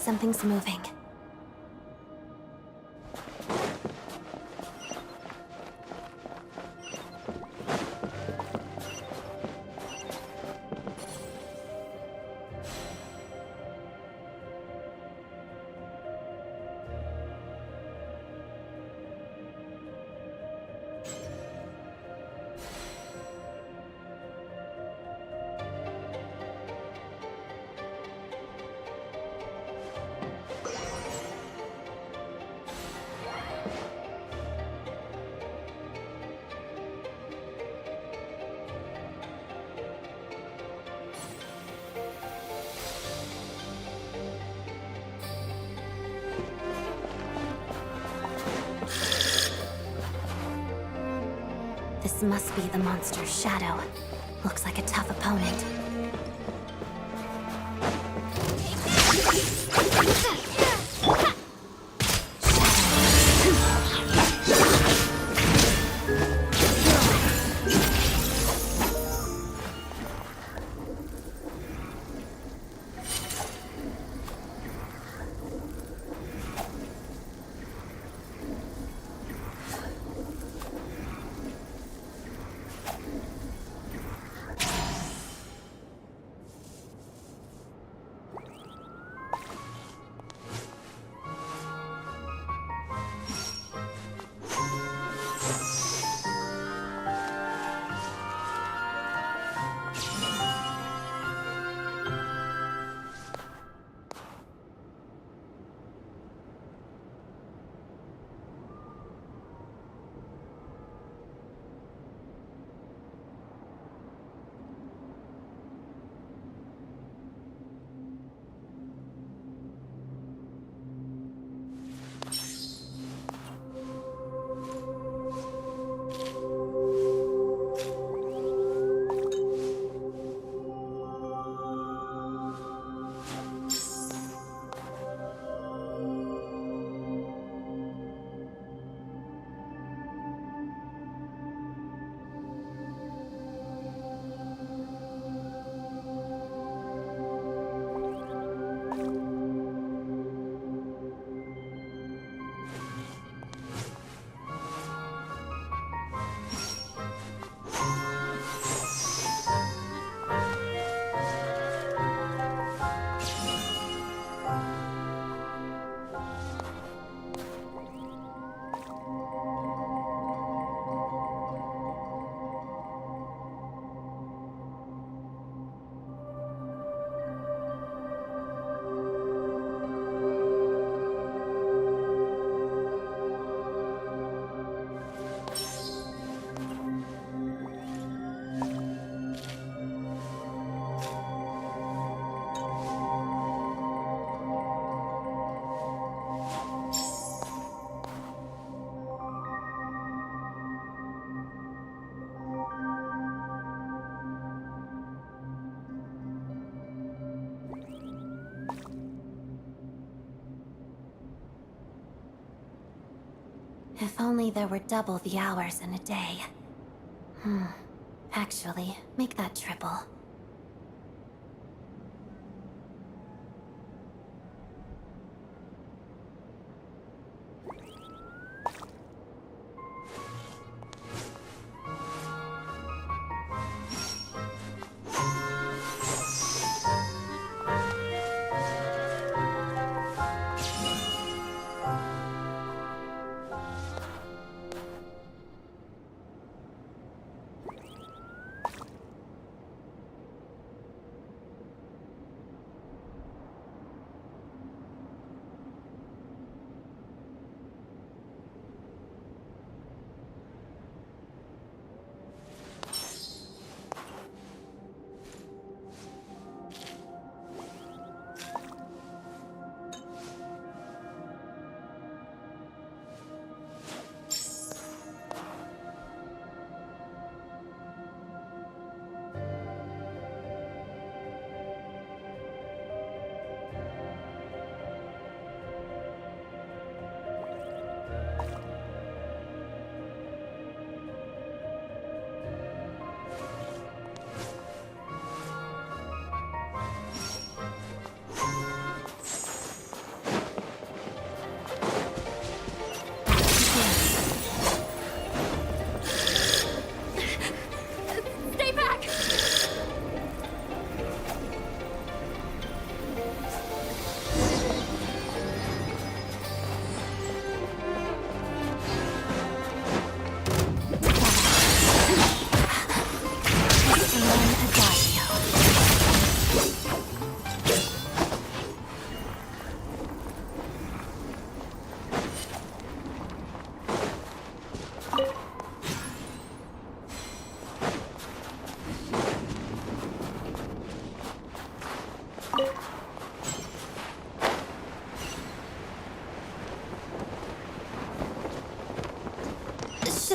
Something's moving. This must be the monster's shadow. Looks like a tough opponent. If only there were double the hours in a day. Actually, make that triple.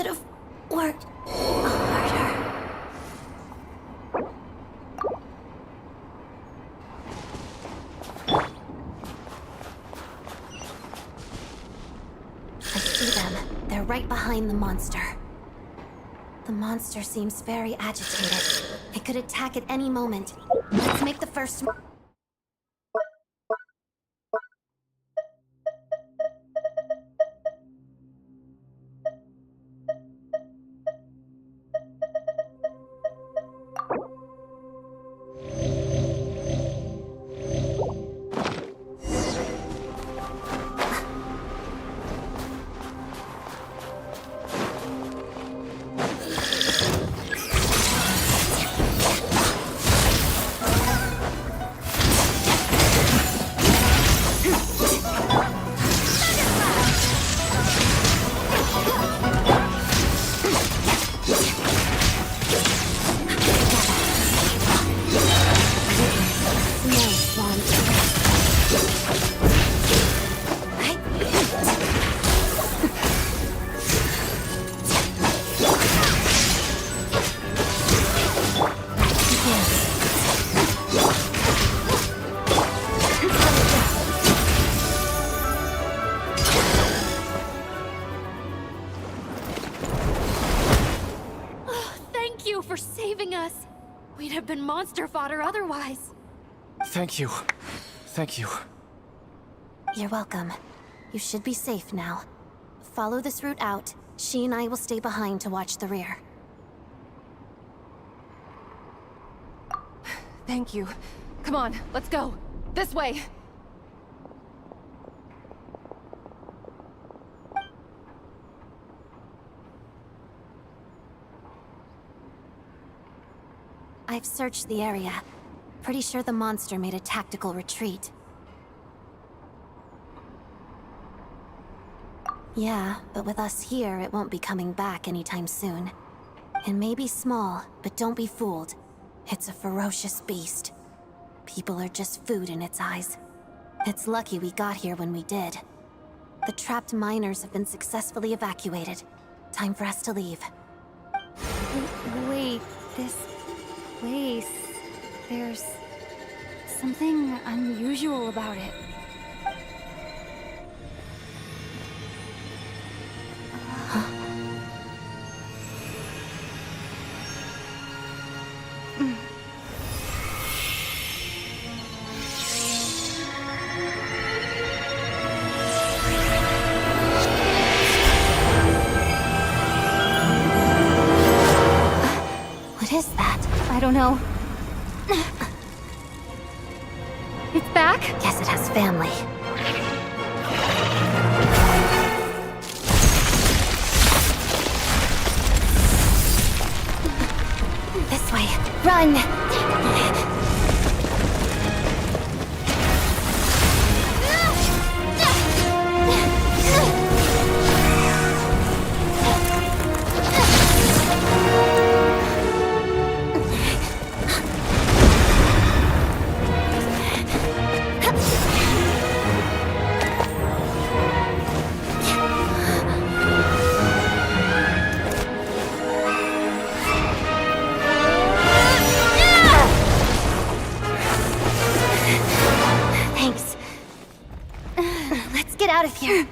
should have worked harder. I see them. They're right behind the monster. The monster seems very agitated. It could attack at any moment. Let's make the first move. Thank you for saving us! We'd have been monster fodder otherwise. Thank you. Thank you. You're welcome. You should be safe now. Follow this route out. She and I will stay behind to watch the rear. Thank you. Come on, let's go. This way! I've searched the area. Pretty sure the monster made a tactical retreat. Yeah, but with us here, it won't be coming back anytime soon. It may be small, but don't be fooled. It's a ferocious beast. People are just food in its eyes. It's lucky we got here when we did. The trapped miners have been successfully evacuated. Time for us to leave. Wait, this place... There's... something unusual about it. What is that? I don't know. It's back? Guess it has family. This way. Run! Thanks. Let's get out of here.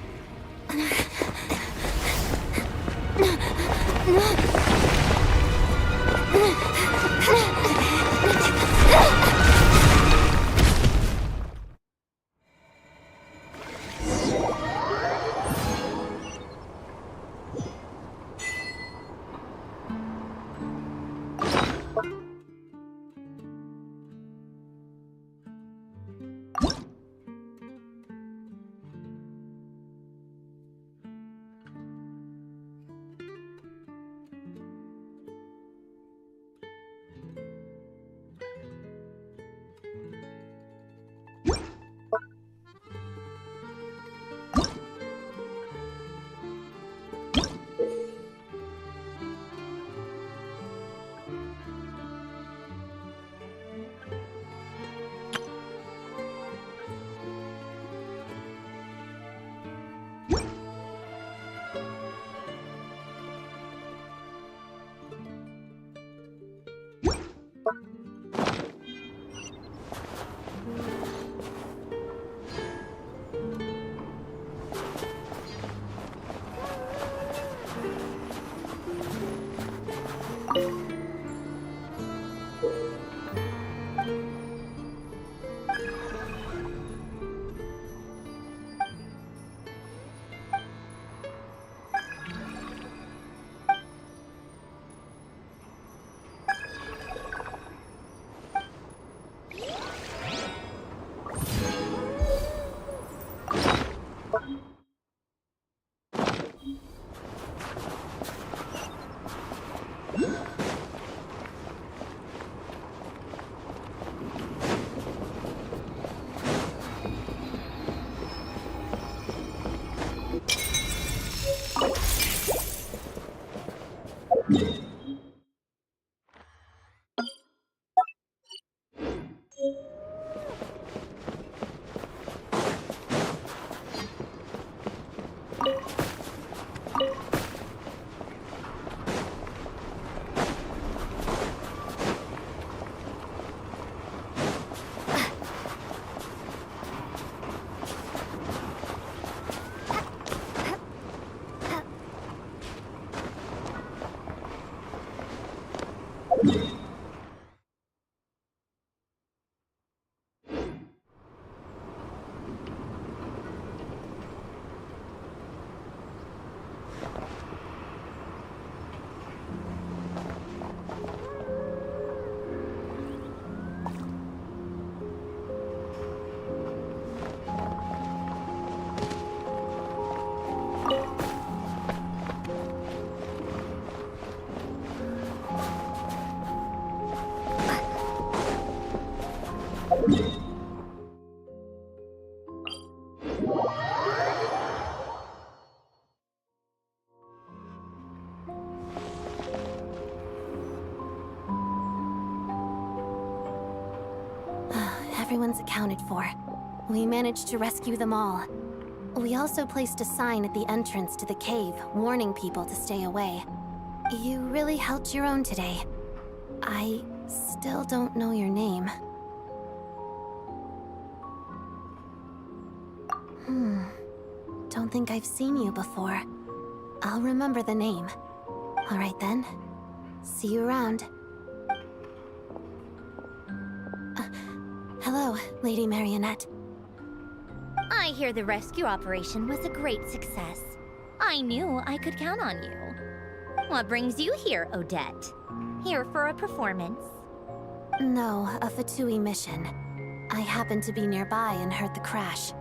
Everyone's accounted for. We managed to rescue them all. We also placed a sign at the entrance to the cave, warning people to stay away. You really held your own today. I still don't know your name. Don't think I've seen you before. I'll remember the name. All right then. See you around. Hello, Lady Marionette. I hear the rescue operation was a great success. I knew I could count on you. What brings you here, Odette? Here for a performance? No, a Fatui mission. I happened to be nearby and heard the crash.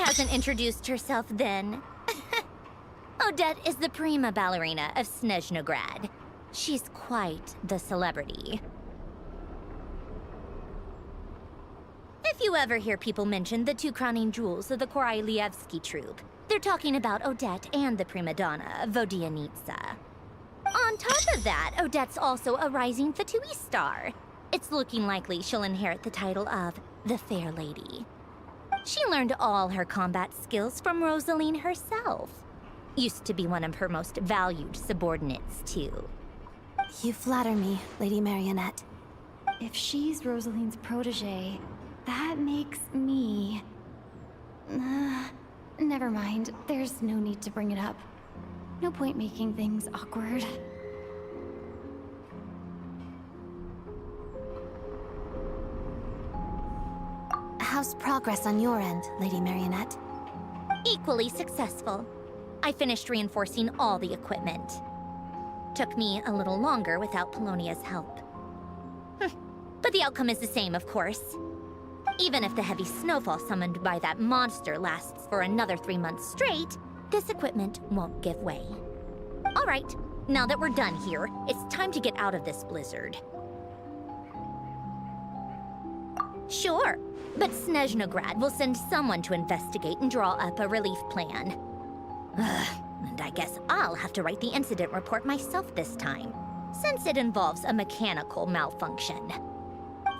hasn't introduced herself then. Odette is the prima ballerina of Snezhnograd. She's quite the celebrity. If you ever hear people mention the two crowning jewels of the Korailievsky troupe, they're talking about Odette and the prima donna, Vodianitsa. On top of that, Odette's also a rising Fatui star. It's looking likely she'll inherit the title of the Fair Lady. She learned all her combat skills from Rosaline herself. Used to be one of her most valued subordinates, too. You flatter me, Lady Marionette. If she's Rosaline's protege, that makes me... never mind. There's no need to bring it up. No point making things awkward. How's progress on your end, Lady Marionette? Equally successful. I finished reinforcing all the equipment. Took me a little longer without Polonia's help. But the outcome is the same, of course. Even if the heavy snowfall summoned by that monster lasts for another 3 months straight, this equipment won't give way. All right, now that we're done here, it's time to get out of this blizzard. Sure, but Snezhnograd will send someone to investigate and draw up a relief plan. And I guess I'll have to write the incident report myself this time, since it involves a mechanical malfunction.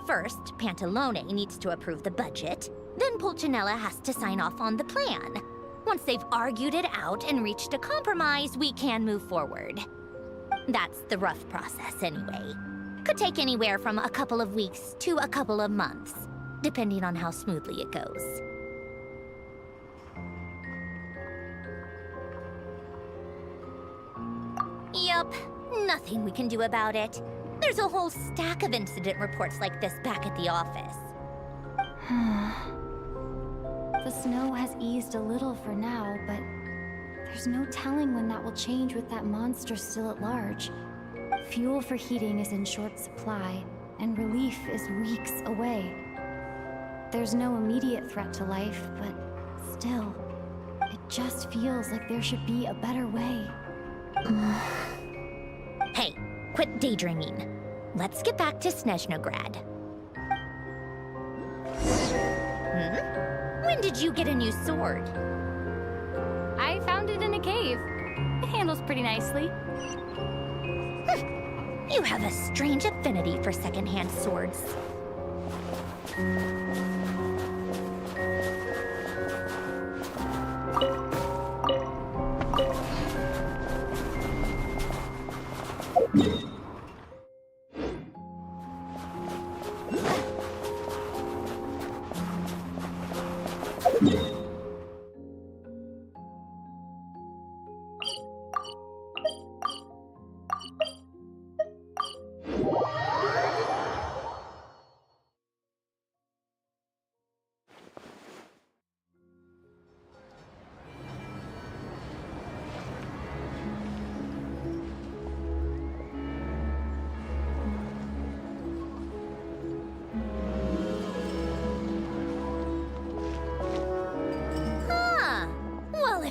First, Pantalone needs to approve the budget, then Pulcinella has to sign off on the plan. Once they've argued it out and reached a compromise, we can move forward. That's the rough process anyway. Could take anywhere from a couple of weeks to a couple of months, depending on how smoothly it goes. Yup, nothing we can do about it. There's a whole stack of incident reports like this back at the office. The snow has eased a little for now, but there's no telling when that will change with that monster still at large. Fuel for heating is in short supply, and relief is weeks away. There's no immediate threat to life, but still, it just feels like there should be a better way. Hey, quit daydreaming. Let's get back to Snezhnograd. When did you get a new sword? I found it in a cave. It handles pretty nicely. You have a strange affinity for secondhand swords.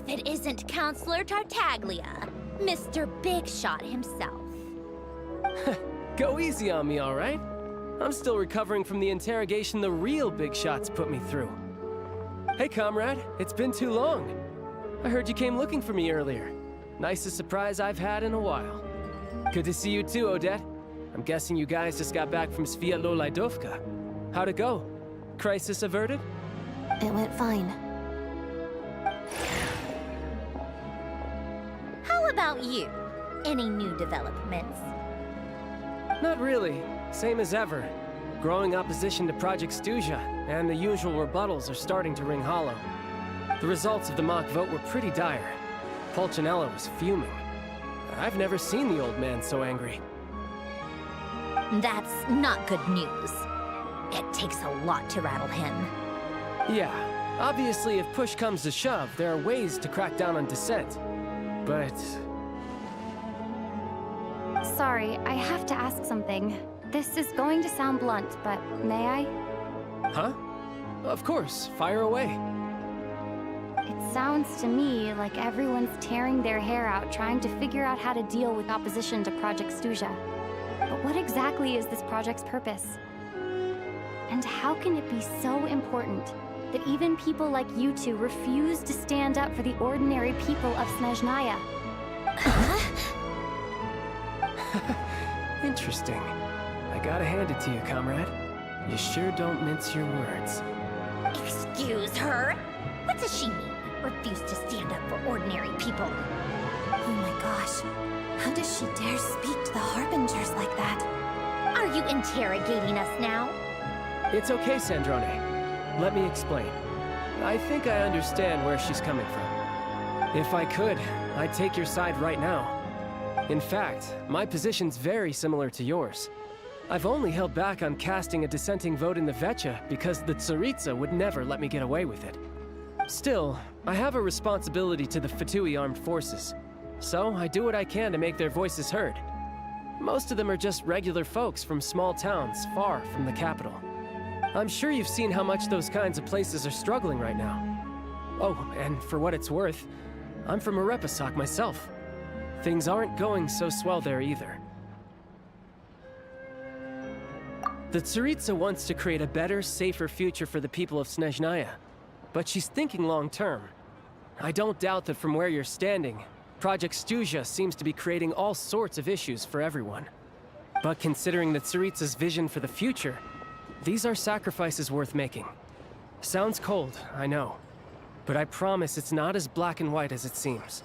It isn't Counselor Tartaglia, Mr. Big Shot himself. Go easy on me, all right? I'm still recovering from the interrogation the real Big Shots put me through. Hey, comrade, it's been too long. I heard you came looking for me earlier. Nicest surprise I've had in a while. Good to see you too, Odette. I'm guessing you guys just got back from Sviatlo-Laidovka. How'd it go? Crisis averted? It went fine. How about you? Any new developments? Not really. Same as ever. Growing opposition to Project Stuja, and the usual rebuttals are starting to ring hollow. The results of the mock vote were pretty dire. Pulcinella was fuming. I've never seen the old man so angry. That's not good news. It takes a lot to rattle him. Yeah, obviously if push comes to shove, there are ways to crack down on dissent. But... Sorry, I have to ask something. This is going to sound blunt, but may I? Huh? Of course, fire away. sounds to me like everyone's tearing their hair out trying to figure out how to deal with opposition to Project Stuja. But what exactly is this project's purpose? And how can it be so important that even people like you two refuse to stand up for the ordinary people of Snezhnaya? Interesting. I gotta hand it to you, comrade. You sure don't mince your words. Excuse her? What does she mean? Refuse to stand up for ordinary people. Oh my gosh. How does she dare speak to the Harbingers like that? Are you interrogating us now? It's okay, Sandrone. Let me explain. I think I understand where she's coming from. If I could, I'd take your side right now. In fact, my position's very similar to yours. I've only held back on casting a dissenting vote in the Vecha because the Tsaritsa would never let me get away with it. Still, I have a responsibility to the Fatui armed forces, so I do what I can to make their voices heard. Most of them are just regular folks from small towns far from the capital. I'm sure you've seen how much those kinds of places are struggling right now. Oh, and for what it's worth, I'm from Arepasak myself. Things aren't going so swell there either. The Tsaritsa wants to create a better, safer future for the people of Snezhnaya, but she's thinking long-term. I don't doubt that from where you're standing, Project Stuja seems to be creating all sorts of issues for everyone. But considering the Tsaritsa's vision for the future, these are sacrifices worth making. Sounds cold, I know, but I promise it's not as black and white as it seems.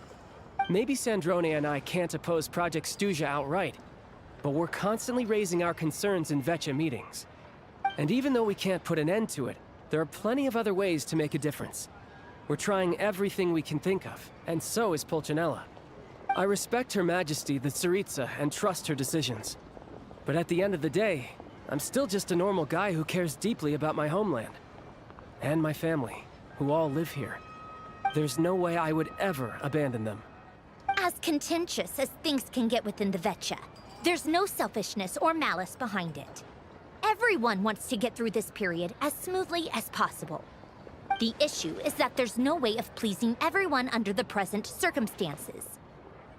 Maybe Sandrone and I can't oppose Project Stuja outright, but we're constantly raising our concerns in Vecha meetings. And even though we can't put an end to it, there are plenty of other ways to make a difference. We're trying everything we can think of, and so is Pulcinella. I respect Her Majesty, the Tsaritsa, and trust her decisions. But at the end of the day, I'm still just a normal guy who cares deeply about my homeland. And my family, who all live here. There's no way I would ever abandon them. As contentious as things can get within the Vecha, there's no selfishness or malice behind it. Everyone wants to get through this period as smoothly as possible. The issue is that there's no way of pleasing everyone under the present circumstances.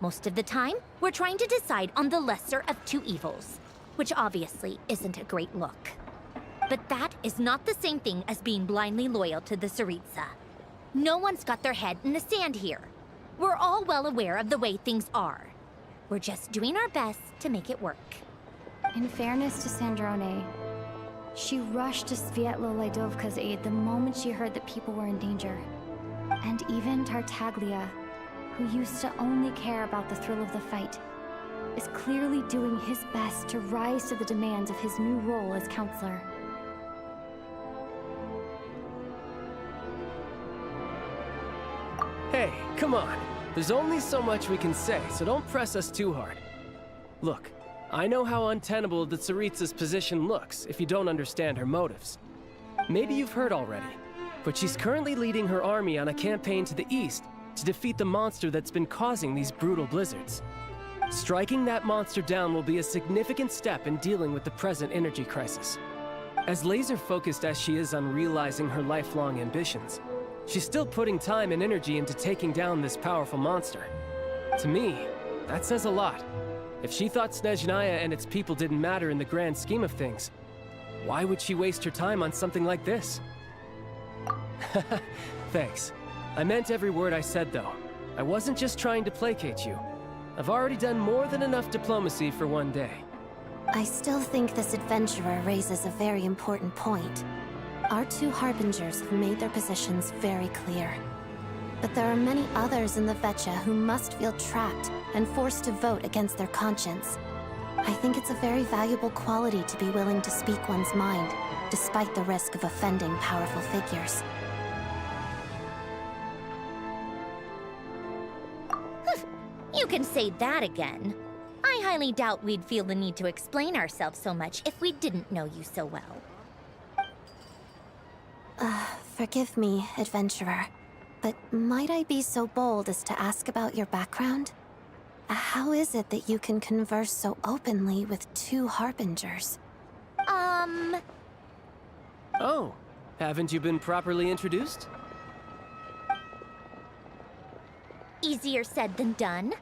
Most of the time, we're trying to decide on the lesser of two evils, which obviously isn't a great look. But that is not the same thing as being blindly loyal to the Tsaritsa. No one's got their head in the sand here. We're all well aware of the way things are. We're just doing our best to make it work. In fairness to Sandrone, she rushed to Svietlo Laidovka's aid the moment she heard that people were in danger. And even Tartaglia, who used to only care about the thrill of the fight, is clearly doing his best to rise to the demands of his new role as counselor. Hey, come on. There's only so much we can say, so don't press us too hard. Look, I know how untenable the Tsaritsa's position looks if you don't understand her motives. Maybe you've heard already, but she's currently leading her army on a campaign to the east to defeat the monster that's been causing these brutal blizzards. Striking that monster down will be a significant step in dealing with the present energy crisis. As laser-focused as she is on realizing her lifelong ambitions, she's still putting time and energy into taking down this powerful monster. To me, that says a lot. If she thought Snezhnaya and its people didn't matter in the grand scheme of things, why would she waste her time on something like this? Thanks. I meant every word I said, though. I wasn't just trying to placate you. I've already done more than enough diplomacy for one day. I still think this adventurer raises a very important point. Our two Harbingers have made their positions very clear. But there are many others in the Vecha who must feel trapped and forced to vote against their conscience. I think it's a very valuable quality to be willing to speak one's mind, despite the risk of offending powerful figures. You can say that again. I highly doubt we'd feel the need to explain ourselves so much if we didn't know you so well. Forgive me, adventurer, but might I be so bold as to ask about your background? How is it that you can converse so openly with two Harbingers? Oh, haven't you been properly introduced? Easier said than done.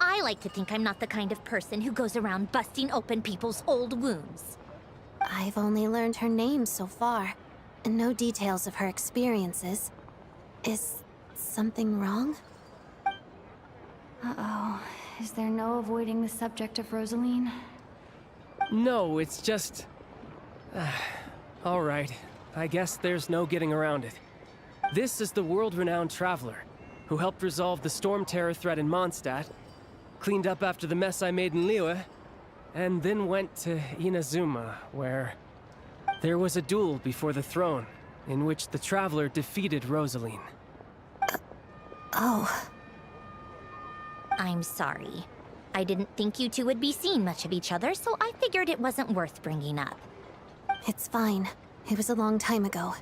I like to think I'm not the kind of person who goes around busting open people's old wounds. I've only learned her name so far, and no details of her experiences. Is something wrong? Uh-oh. Is there no avoiding the subject of Rosaline? No, it's just... all right. I guess there's no getting around it. This is the world-renowned traveler who helped resolve the storm terror threat in Mondstadt, cleaned up after the mess I made in Liyue, and then went to Inazuma, where there was a duel before the throne, in which the traveler defeated Rosaline. Oh. I'm sorry. I didn't think you two would be seeing much of each other, so I figured it wasn't worth bringing up. It's fine. It was a long time ago.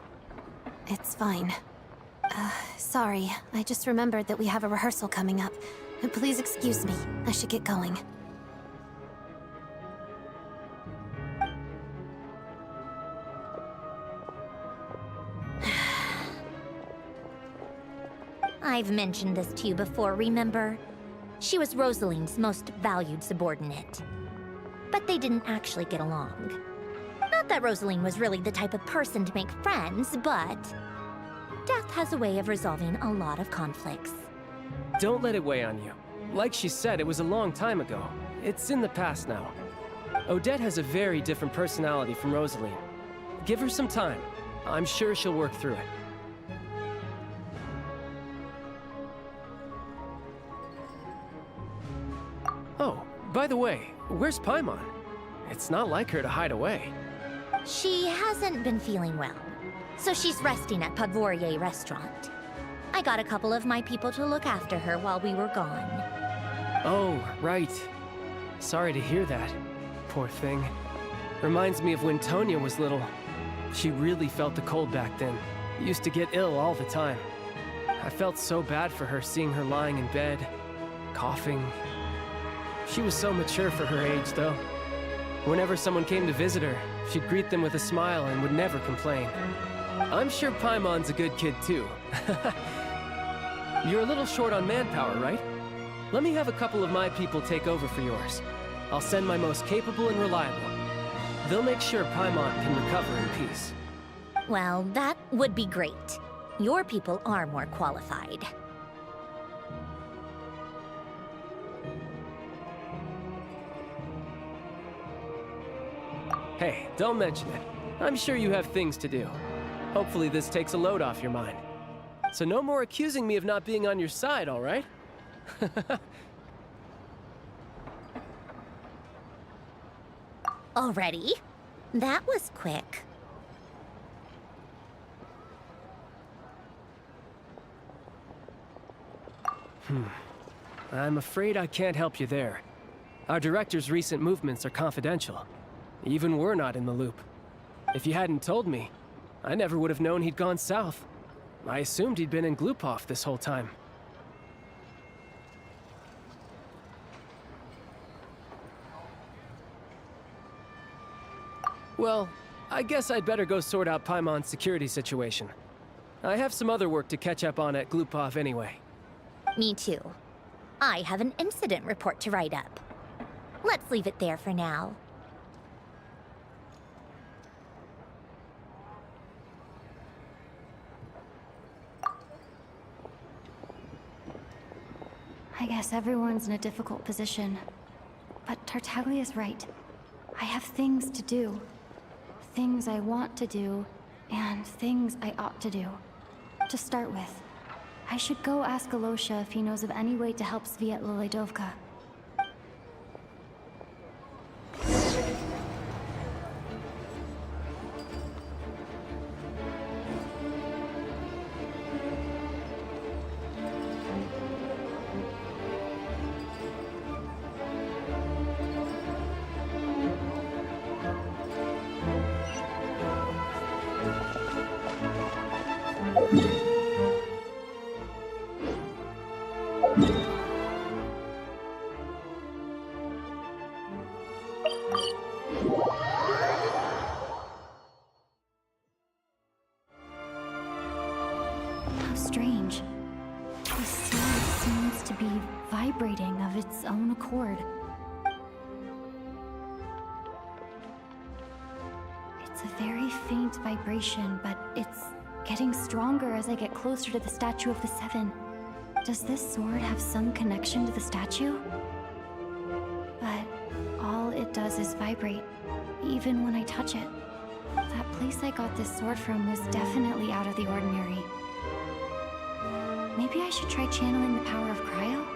It's fine. Sorry. I just remembered that we have a rehearsal coming up. Please excuse me. I should get going. I've mentioned this to you before, remember? She was Rosaline's most valued subordinate. But they didn't actually get along. Not that Rosaline was really the type of person to make friends, but death has a way of resolving a lot of conflicts. Don't let it weigh on you. Like she said, it was a long time ago. It's in the past now. Odette has a very different personality from Rosaline. Give her some time. I'm sure she'll work through it. Oh, by the way, where's Paimon? It's not like her to hide away. She hasn't been feeling well, so she's resting at Podvorier Restaurant. I got a couple of my people to look after her while we were gone. Oh, right. Sorry to hear that. Poor thing. Reminds me of when Tonya was little. She really felt the cold back then. Used to get ill all the time. I felt so bad for her seeing her lying in bed, coughing. She was so mature for her age, though. Whenever someone came to visit her, she'd greet them with a smile and would never complain. I'm sure Paimon's a good kid, too. You're a little short on manpower, right? Let me have a couple of my people take over for yours. I'll send my most capable and reliable. They'll make sure Paimon can recover in peace. Well, that would be great. Your people are more qualified. Hey, don't mention it. I'm sure you have things to do. Hopefully this takes a load off your mind. So no more accusing me of not being on your side, all right? Already? That was quick. I'm afraid I can't help you there. Our director's recent movements are confidential. Even we're not in the loop. If you hadn't told me, I never would have known he'd gone south. I assumed he'd been in Glupov this whole time. Well, I guess I'd better go sort out Paimon's security situation. I have some other work to catch up on at Glupov anyway. Me too. I have an incident report to write up. Let's leave it there for now. I guess everyone's in a difficult position. But Tartaglia's right. I have things to do. Things I want to do, and things I ought to do. To start with, I should go ask Alosha if he knows of any way to help Sviatla Ledovka. How strange. The sea is to be vibrating of its own accord. It's a very faint vibration, but it's getting stronger as I get closer to the statue of the Seven. Does this sword have some connection to the statue? But all it does is vibrate, even when I touch it. That place I got this sword from was definitely out of the ordinary. Maybe I should try channeling the power of cryo?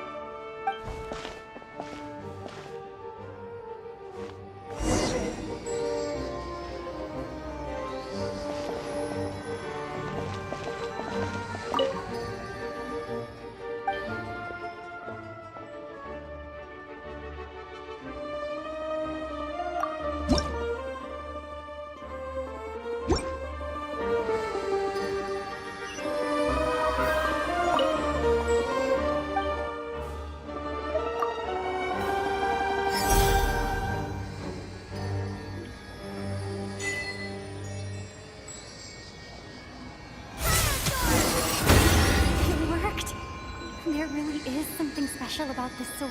It worked! There really is something special about this sword.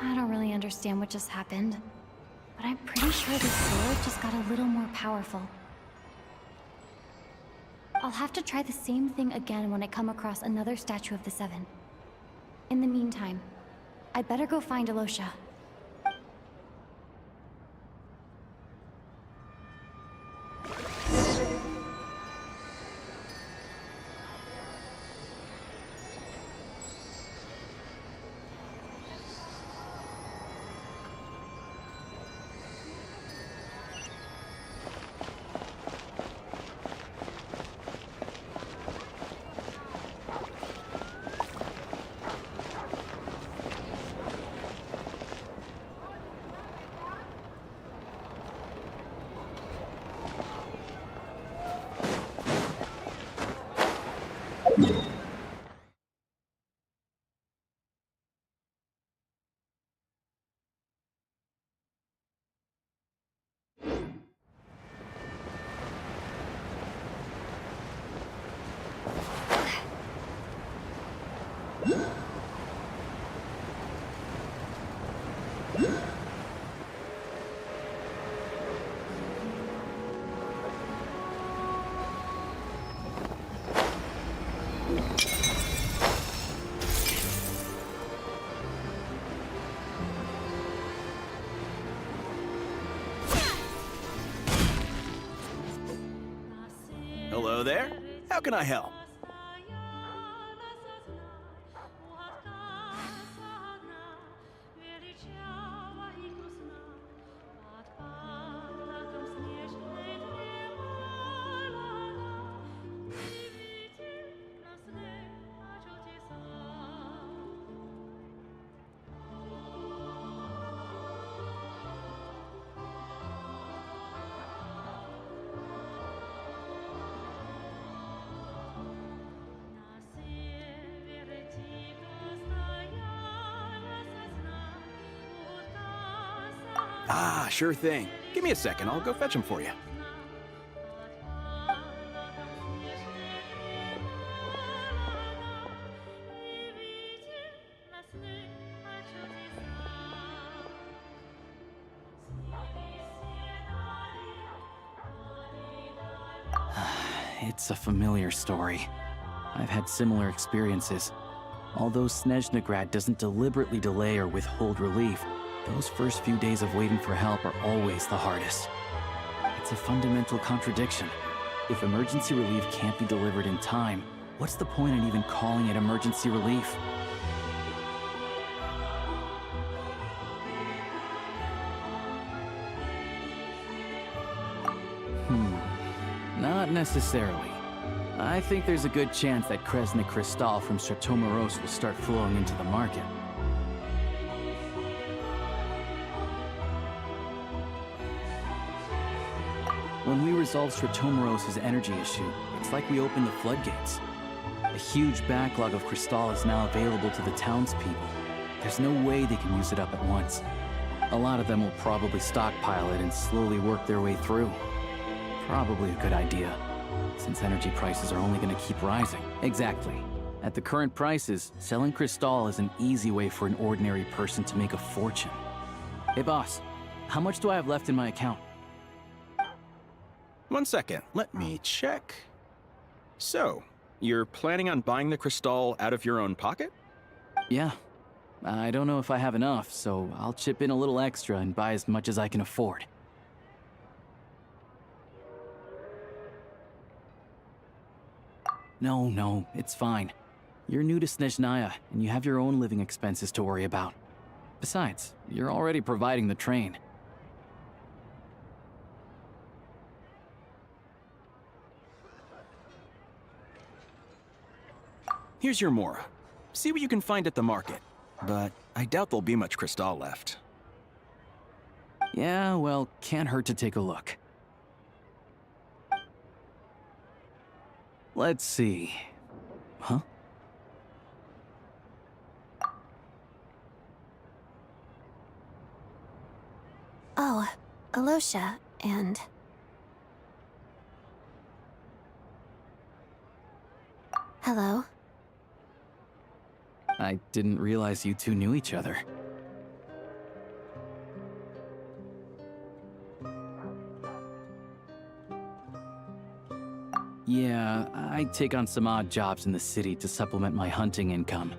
I don't really understand what just happened, but I'm pretty sure this sword just got a little more powerful. I'll have to try the same thing again when I come across another statue of the Seven. In the meantime, I'd better go find Alosha. Hello there. How can I help? Ah, sure thing. Give me a second, I'll go fetch them for you. It's a familiar story. I've had similar experiences. Although Snezhnegrad doesn't deliberately delay or withhold relief, those first few days of waiting for help are always the hardest. It's a fundamental contradiction. If emergency relief can't be delivered in time, what's the point in even calling it emergency relief? Not necessarily. I think there's a good chance that Kresnik Crystal from Stratomeros will start flowing into the market. When we resolve Stratomeros' energy issue, it's like we open the floodgates. A huge backlog of Crystal is now available to the townspeople. There's no way they can use it up at once. A lot of them will probably stockpile it and slowly work their way through. Probably a good idea, since energy prices are only going to keep rising. Exactly. At the current prices, selling Crystal is an easy way for an ordinary person to make a fortune. Hey boss, how much do I have left in my account? 1 second, let me check. So, you're planning on buying the Crystal out of your own pocket? Yeah. I don't know if I have enough, so I'll chip in a little extra and buy as much as I can afford. No, it's fine. You're new to Snezhnaya, and you have your own living expenses to worry about. Besides, you're already providing the train. Here's your Mora. See what you can find at the market. But I doubt there'll be much Crystal left. Yeah, well, can't hurt to take a look. Let's see. Huh? Oh, Alosha, and... Hello. I didn't realize you two knew each other. Yeah, I take on some odd jobs in the city to supplement my hunting income.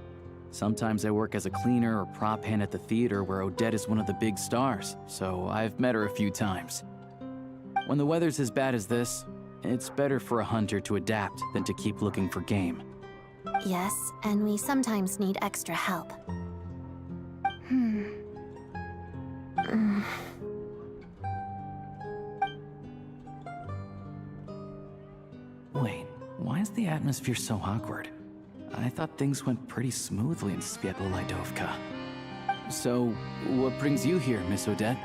Sometimes I work as a cleaner or prop hand at the theater where Odette is one of the big stars, so I've met her a few times. When the weather's as bad as this, it's better for a hunter to adapt than to keep looking for game. Yes, and we sometimes need extra help. Wait, why is the atmosphere so awkward? I thought things went pretty smoothly in Sviatlo-Lydovka. So, what brings you here, Miss Odette?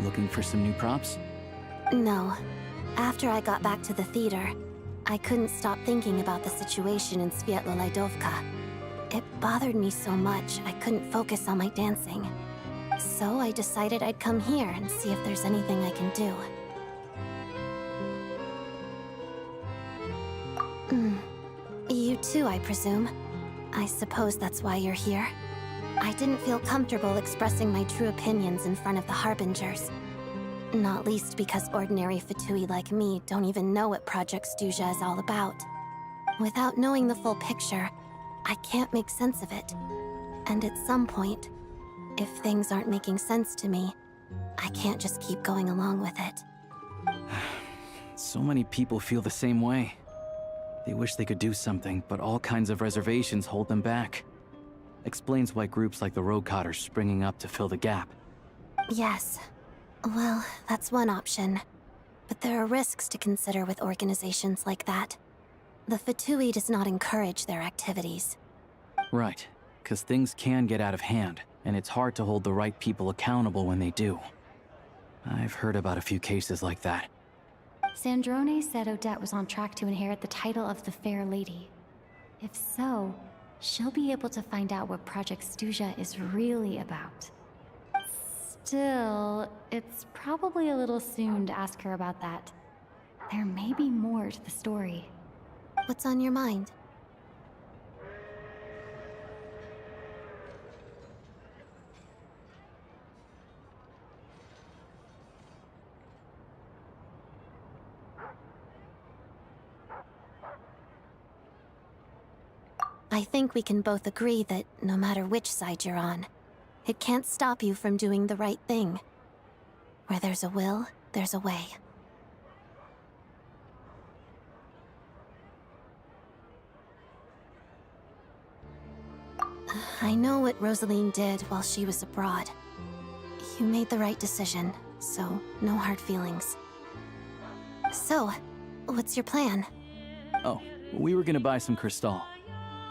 Looking for some new props? No. After I got back to the theater, I couldn't stop thinking about the situation in Sviatlo-Lydovka. It bothered me so much, I couldn't focus on my dancing. So I decided I'd come here and see if there's anything I can do. You too, I presume. I suppose that's why you're here. I didn't feel comfortable expressing my true opinions in front of the Harbingers. Not least because ordinary Fatui like me don't even know what Project Stuja is all about. Without knowing the full picture, I can't make sense of it. And at some point, if things aren't making sense to me, I can't just keep going along with it. So many people feel the same way. They wish they could do something, but all kinds of reservations hold them back. Explains why groups like the Roadcott are springing up to fill the gap. Yes. Well, that's one option. But there are risks to consider with organizations like that. The Fatui does not encourage their activities. Right, because things can get out of hand, and it's hard to hold the right people accountable when they do. I've heard about a few cases like that. Sandrone said Odette was on track to inherit the title of the Fair Lady. If so, she'll be able to find out what Project Stuja is really about. Still, it's probably a little soon to ask her about that. There may be more to the story. What's on your mind? I think we can both agree that no matter which side you're on, it can't stop you from doing the right thing. Where there's a will, there's a way. I know what Rosaline did while she was abroad. You made the right decision, so no hard feelings. So, what's your plan? Oh, we were gonna buy some Crystal.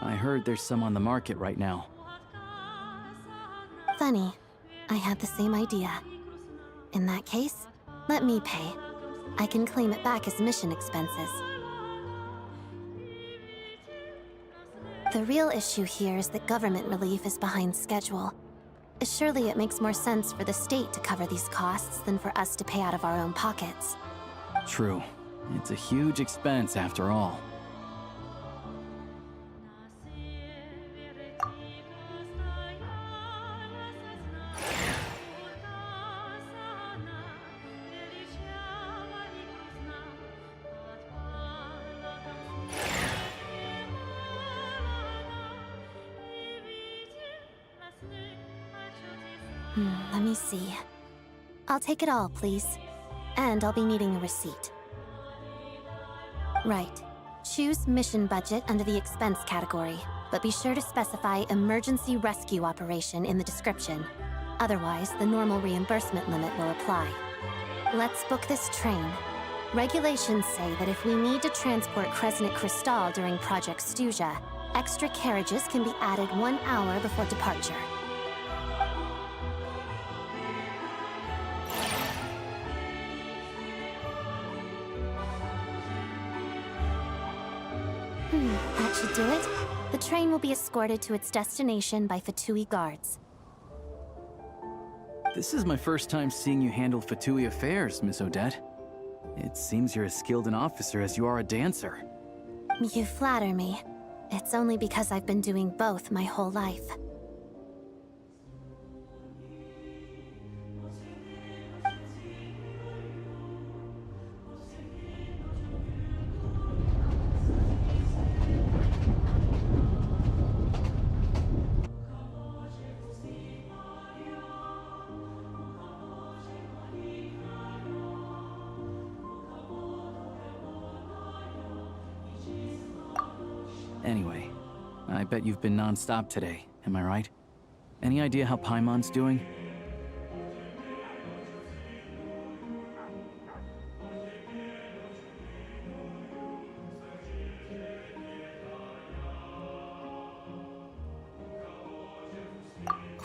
I heard there's some on the market right now. Funny. I had the same idea. In that case, let me pay. I can claim it back as mission expenses. The real issue here is that government relief is behind schedule. Surely it makes more sense for the state to cover these costs than for us to pay out of our own pockets. True. It's a huge expense after all. Let me see. I'll take it all, please. And I'll be needing a receipt. Right. Choose mission budget under the expense category, but be sure to specify emergency rescue operation in the description. Otherwise, the normal reimbursement limit will apply. Let's book this train. Regulations say that if we need to transport Kresnik Crystal during Project Stuja, extra carriages can be added 1 hour before departure. That should do it. The train will be escorted to its destination by Fatui guards. This is my first time seeing you handle Fatui affairs, Miss Odette. It seems you're as skilled an officer as you are a dancer. You flatter me. It's only because I've been doing both my whole life. Anyway, I bet you've been non-stop today, am I right? Any idea how Paimon's doing?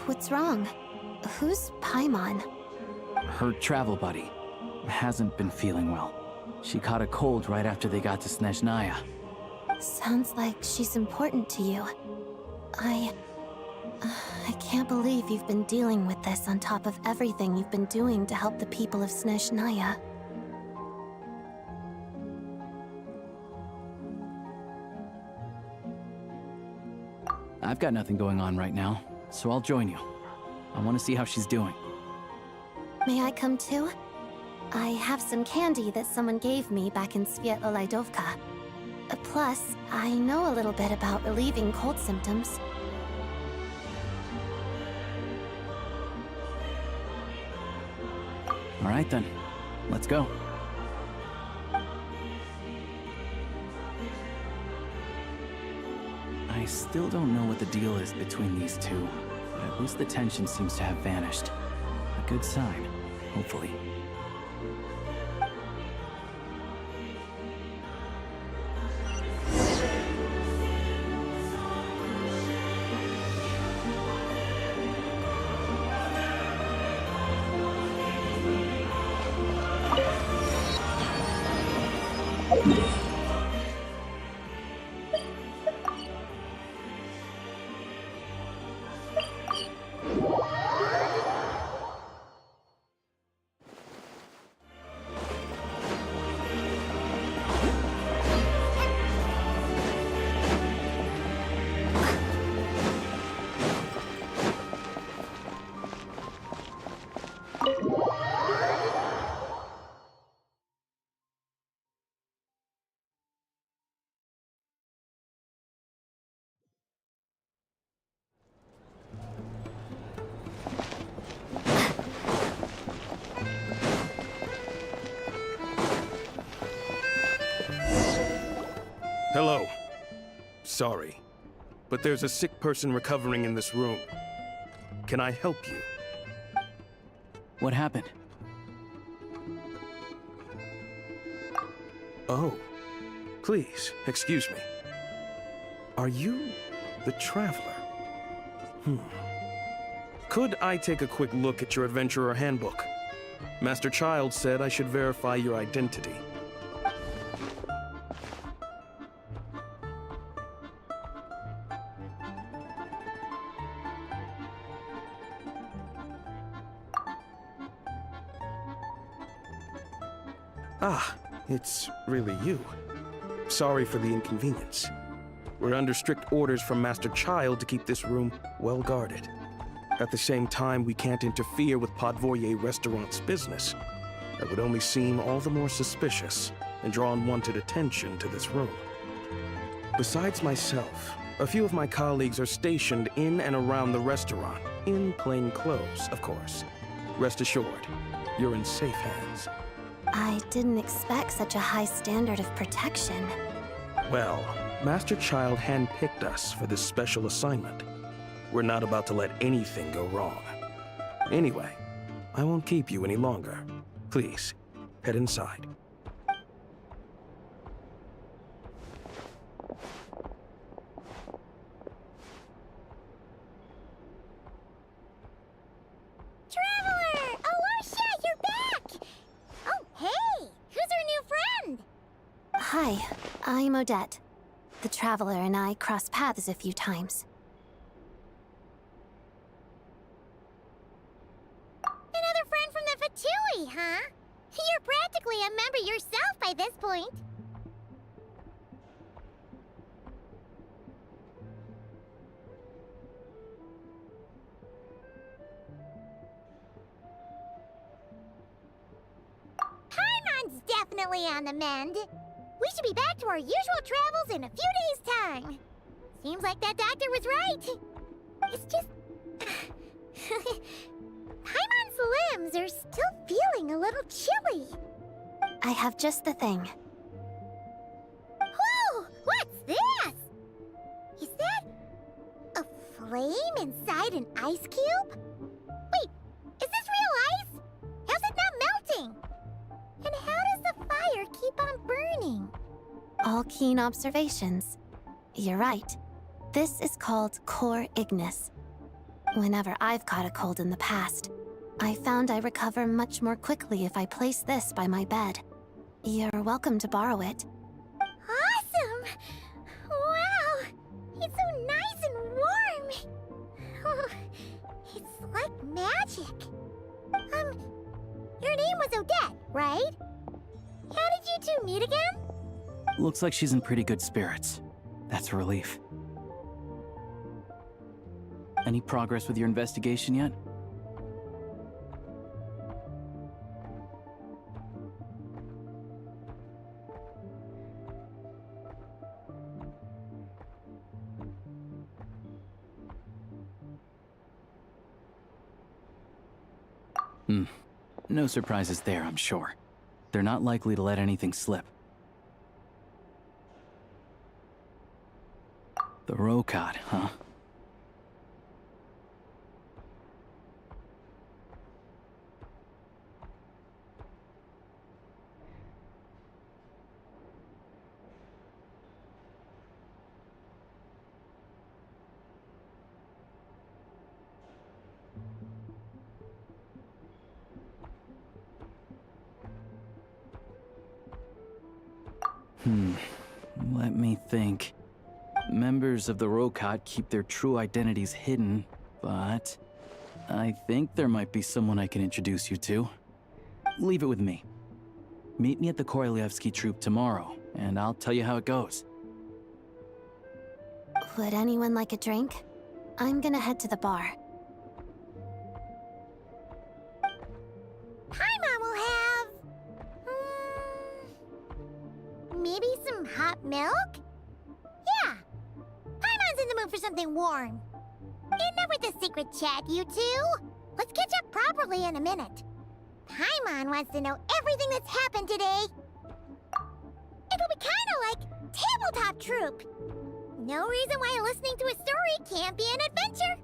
What's wrong? Who's Paimon? Her travel buddy hasn't been feeling well. She caught a cold right after they got to Snezhnaya. Sounds like she's important to you. I can't believe you've been dealing with this on top of everything you've been doing to help the people of Snezhnaya. I've got nothing going on right now, so I'll join you. I want to see how she's doing. May I come too? I have some candy that someone gave me back in Svietolaidovka. Plus, I know a little bit about relieving cold symptoms. All right then, let's go. I still don't know what the deal is between these two, but at least the tension seems to have vanished. A good sign, hopefully. Hello. Sorry, but there's a sick person recovering in this room. Can I help you? What happened? Oh, please, excuse me. Are you the Traveler? Could I take a quick look at your Adventurer Handbook? Master Child said I should verify your identity. Ah, it's really you. Sorry for the inconvenience. We're under strict orders from Master Child to keep this room well guarded. At the same time, we can't interfere with Podvoye Restaurant's business. That would only seem all the more suspicious and draw unwanted attention to this room. Besides myself, a few of my colleagues are stationed in and around the restaurant, in plain clothes, of course. Rest assured, you're in safe hands. I didn't expect such a high standard of protection. Well, Master Child handpicked us for this special assignment. We're not about to let anything go wrong. Anyway, I won't keep you any longer. Please, head inside. Traveler! Alasha, you're back! Oh, hey! Who's our new friend? Hi, I'm Odette. The Traveler and I crossed paths a few times. Another friend from the Fatui, huh? You're practically a member yourself by this point. definitely on the mend. We should be back to our usual travels in a few days' time. Seems like that doctor was right. It's just... Paimon's limbs are still feeling a little chilly. I have just the thing. Whoa! What's this? Is that... a flame inside an ice cube? Wait, is this real ice? How's it not melting? And how does the fire keep on burning? All keen observations. You're right. This is called core ignis. Whenever I've caught a cold in the past, I found I recover much more quickly if I place this by my bed. You're welcome to borrow it. Awesome! Wow! It's so nice and warm! Oh, it's like magic. Your name was Odette, right? How did you two meet again? Looks like she's in pretty good spirits. That's a relief. Any progress with your investigation yet? No surprises there, I'm sure. They're not likely to let anything slip. The Rokad, huh? Let me think. Members of the Rokad keep their true identities hidden, but I think there might be someone I can introduce you to. Leave it with me. Meet me at the Korolyevsky troop tomorrow, and I'll tell you how it goes. Would anyone like a drink? I'm gonna head to the bar. Paimon will have... maybe some hot milk? Yeah. Paimon's in the mood for something warm. Enough with the secret chat, you two. Let's catch up properly in a minute. Paimon wants to know everything that's happened today. It'll be kinda like Tabletop Troop. No reason why listening to a story can't be an adventure.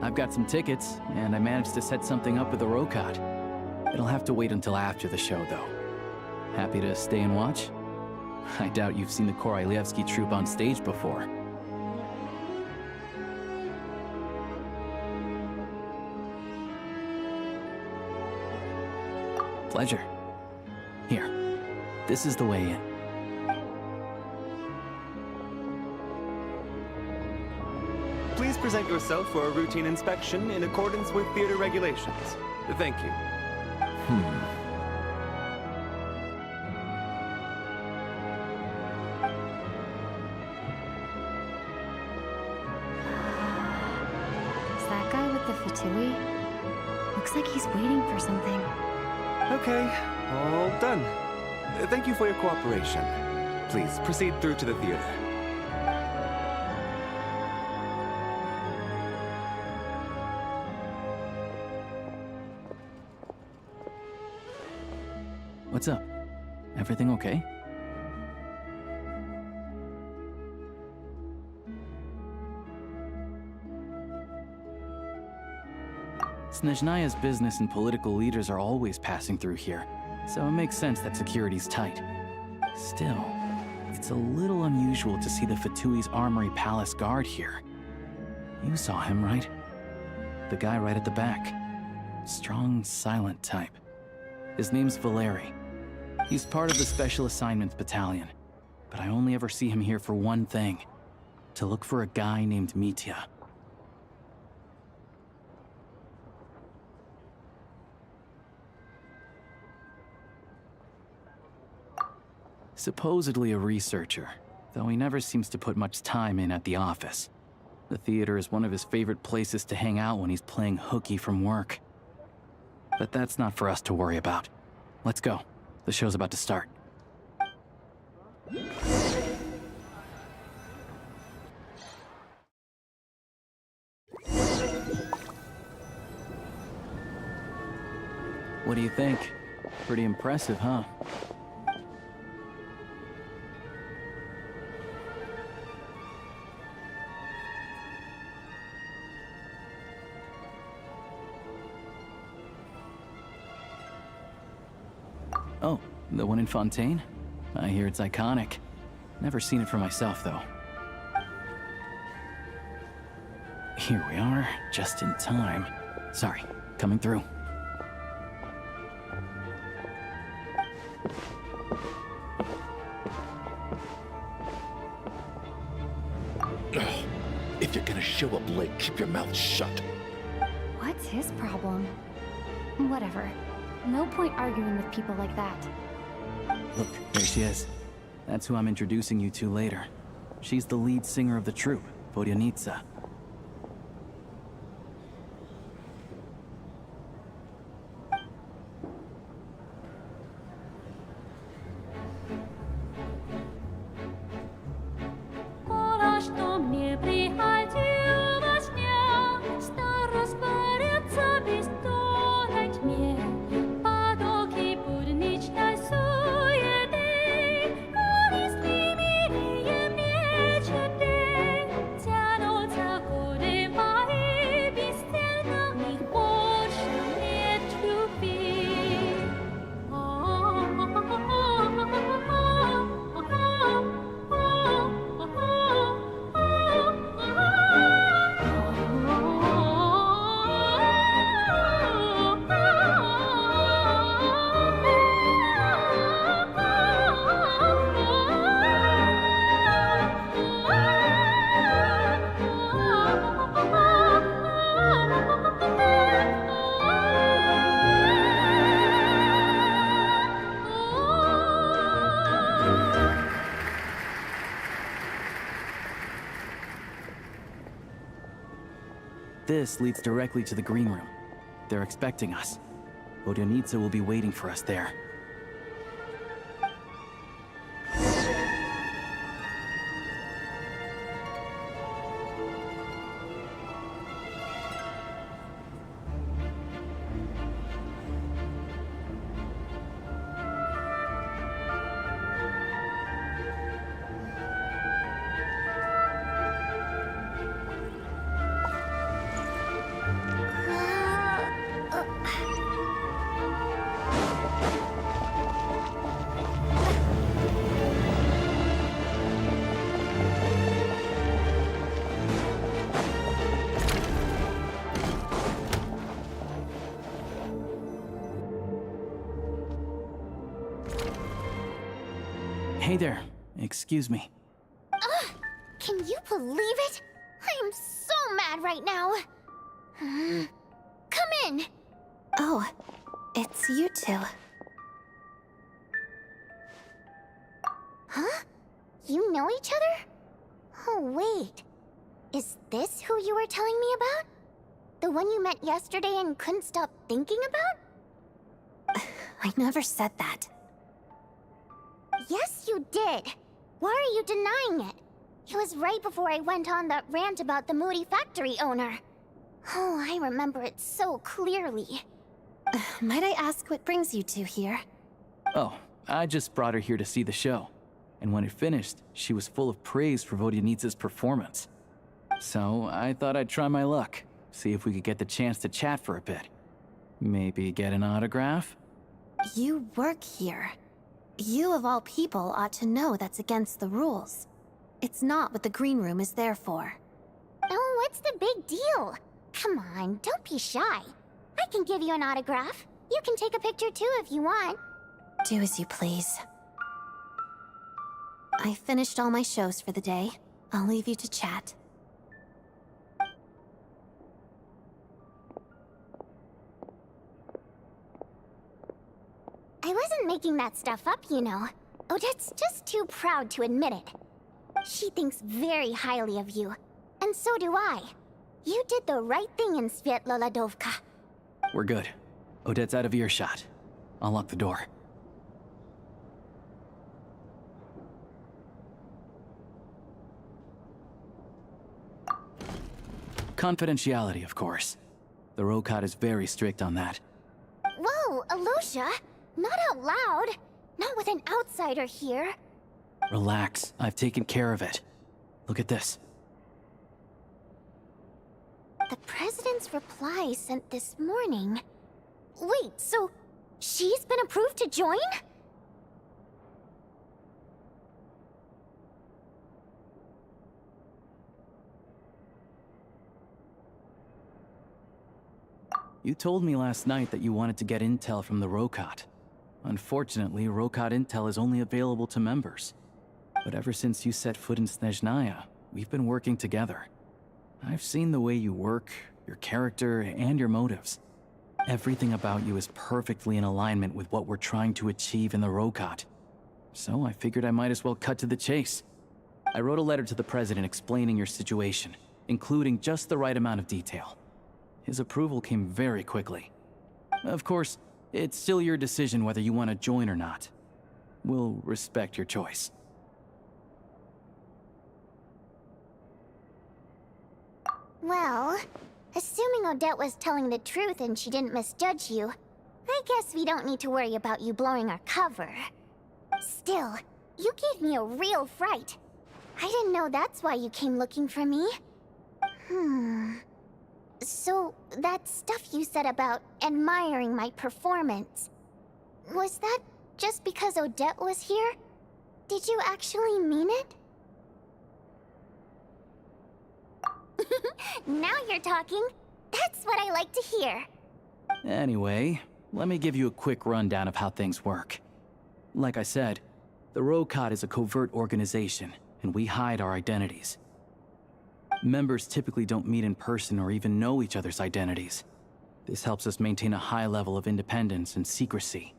I've got some tickets, and I managed to set something up with the Rokot. It'll have to wait until after the show, though. Happy to stay and watch? I doubt you've seen the Korolyevsky troupe on stage before. Pleasure. Here, this is the way in. Please present yourself for a routine inspection in accordance with theater regulations. Thank you. Is that guy with the fatui? Looks like he's waiting for something. Okay, all done. Thank you for your cooperation. Please proceed through to the theater. What's up? Everything okay? Snezhnaya's business and political leaders are always passing through here, so it makes sense that security's tight. Still, it's a little unusual to see the Fatui's Armory Palace guard here. You saw him, right? The guy right at the back. Strong, silent type. His name's Valeri. He's part of the Special Assignments Battalion, but I only ever see him here for one thing: to look for a guy named Mitya. Supposedly a researcher, though he never seems to put much time in at the office. The theater is one of his favorite places to hang out when he's playing hooky from work. But that's not for us to worry about. Let's go. The show's about to start. What do you think? Pretty impressive, huh? Oh, the one in Fontaine? I hear it's iconic. Never seen it for myself, though. Here we are, just in time. Sorry, coming through. If you're gonna show up late, keep your mouth shut. What's his problem? Whatever. No point arguing with people like that. Look, there she is. That's who I'm introducing you to later. She's the lead singer of the troupe, Vodyanitsa. This leads directly to the green room. They're expecting us. Vodyanitsa will be waiting for us there. Hey there. Excuse me. Can you believe it? I am so mad right now. Come in. Oh, it's you two. Huh? You know each other? Oh, wait. Is this who you were telling me about? The one you met yesterday and couldn't stop thinking about? I never said that. Yes, you did. Why are you denying it? It was right before I went on that rant about the moody factory owner. Oh, I remember it so clearly. Might I ask what brings you two here? Oh, I just brought her here to see the show. And when it finished, she was full of praise for Vodyanitsa's performance. So I thought I'd try my luck, see if we could get the chance to chat for a bit. Maybe get an autograph? You work here. You of all people ought to know that's against the rules. It's not what the green room is there for. Oh, what's the big deal? Come on, don't be shy. I can give you an autograph. You can take a picture too if you want. Do as you please. I finished all my shows for the day. I'll leave you to chat. I wasn't making that stuff up, you know. Odette's just too proud to admit it. She thinks very highly of you, and so do I. You did the right thing in Svietloladovka. We're good. Odette's out of earshot. I'll lock the door. Confidentiality, of course. The Rokat is very strict on that. Whoa, Alosia! Not out loud! Not with an outsider here! Relax, I've taken care of it. Look at this. The President's reply sent this morning. Wait, so she's been approved to join? You told me last night that you wanted to get intel from the Rokat. Unfortunately, Rokat intel is only available to members. But ever since you set foot in Snezhnaya, we've been working together. I've seen the way you work, your character, and your motives. Everything about you is perfectly in alignment with what we're trying to achieve in the Rokat. So I figured I might as well cut to the chase. I wrote a letter to the President explaining your situation, including just the right amount of detail. His approval came very quickly. Of course, it's still your decision whether you want to join or not. We'll respect your choice. Well, assuming Odette was telling the truth and she didn't misjudge you, I guess we don't need to worry about you blowing our cover. Still, you gave me a real fright. I didn't know that's why you came looking for me. So, that stuff you said about admiring my performance, was that just because Odette was here? Did you actually mean it? Now you're talking. That's what I like to hear. Anyway, let me give you a quick rundown of how things work. Like I said, the Rokat is a covert organization, and we hide our identities. Members typically don't meet in person or even know each other's identities. This helps us maintain a high level of independence and secrecy.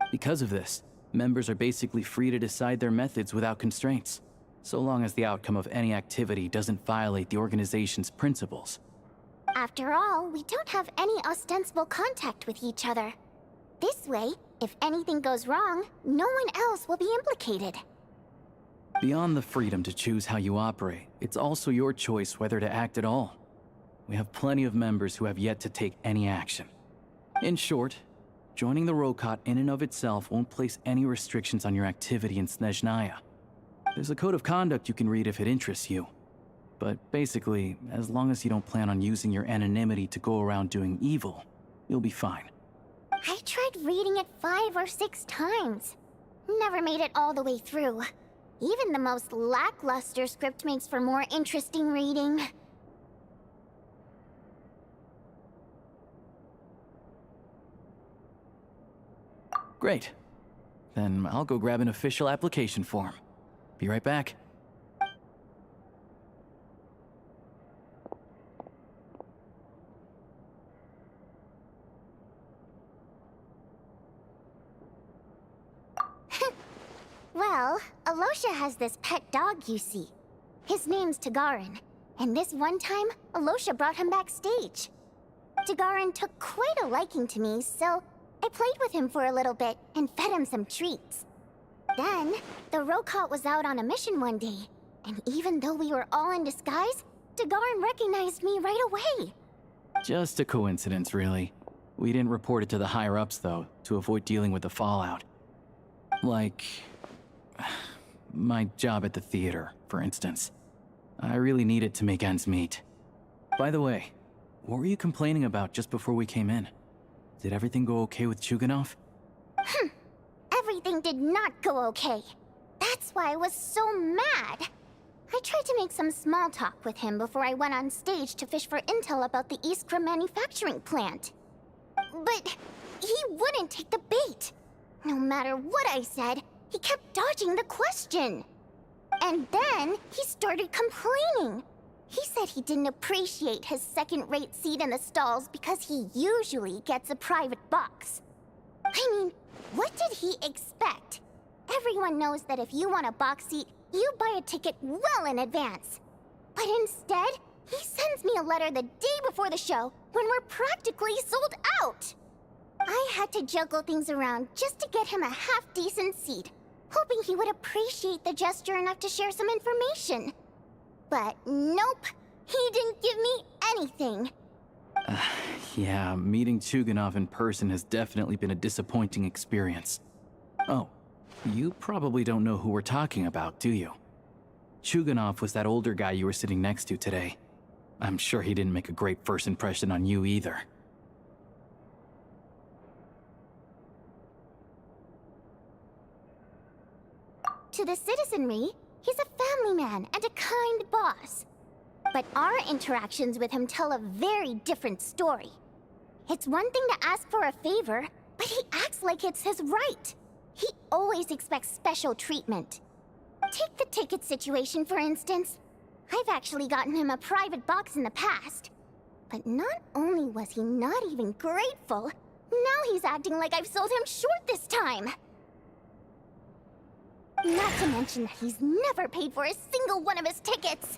Because of this, members are basically free to decide their methods without constraints, so long as the outcome of any activity doesn't violate the organization's principles. After all, we don't have any ostensible contact with each other. This way, if anything goes wrong, no one else will be implicated. Beyond the freedom to choose how you operate, it's also your choice whether to act at all. We have plenty of members who have yet to take any action. In short, joining the Rokat in and of itself won't place any restrictions on your activity in Snezhnaya. There's a code of conduct you can read if it interests you. But basically, as long as you don't plan on using your anonymity to go around doing evil, you'll be fine. I tried reading it 5 or 6 times. Never made it all the way through. Even the most lackluster script makes for more interesting reading. Great. Then I'll go grab an official application form. Be right back. Well, Alosha has this pet dog, you see. His name's Tagarin, and this one time, Alosha brought him backstage. Tagarin took quite a liking to me, so I played with him for a little bit and fed him some treats. Then, the Rokot was out on a mission one day, and even though we were all in disguise, Tagarin recognized me right away. Just a coincidence, really. We didn't report it to the higher-ups, though, to avoid dealing with the fallout. Like... my job at the theater, for instance. I really need it to make ends meet. By the way, what were you complaining about just before we came in? Did everything go okay with Chuganov? Everything did not go okay. That's why I was so mad. I tried to make some small talk with him before I went on stage to fish for intel about the Iskra manufacturing plant. But he wouldn't take the bait. No matter what I said, he kept dodging the question. And then he started complaining. He said he didn't appreciate his second-rate seat in the stalls because he usually gets a private box. I mean, what did he expect? Everyone knows that if you want a box seat, you buy a ticket well in advance. But instead, he sends me a letter the day before the show when we're practically sold out. I had to juggle things around just to get him a half-decent seat, hoping he would appreciate the gesture enough to share some information. But nope, he didn't give me anything. Yeah, meeting Chuganov in person has definitely been a disappointing experience. Oh, you probably don't know who we're talking about, do you? Chuganov was that older guy you were sitting next to today. I'm sure he didn't make a great first impression on you either. To the citizenry, he's a family man and a kind boss. But our interactions with him tell a very different story. It's one thing to ask for a favor, but he acts like it's his right. He always expects special treatment. Take the ticket situation, for instance. I've actually gotten him a private box in the past. But not only was he not even grateful, now he's acting like I've sold him short this time. Not to mention that he's never paid for a single one of his tickets.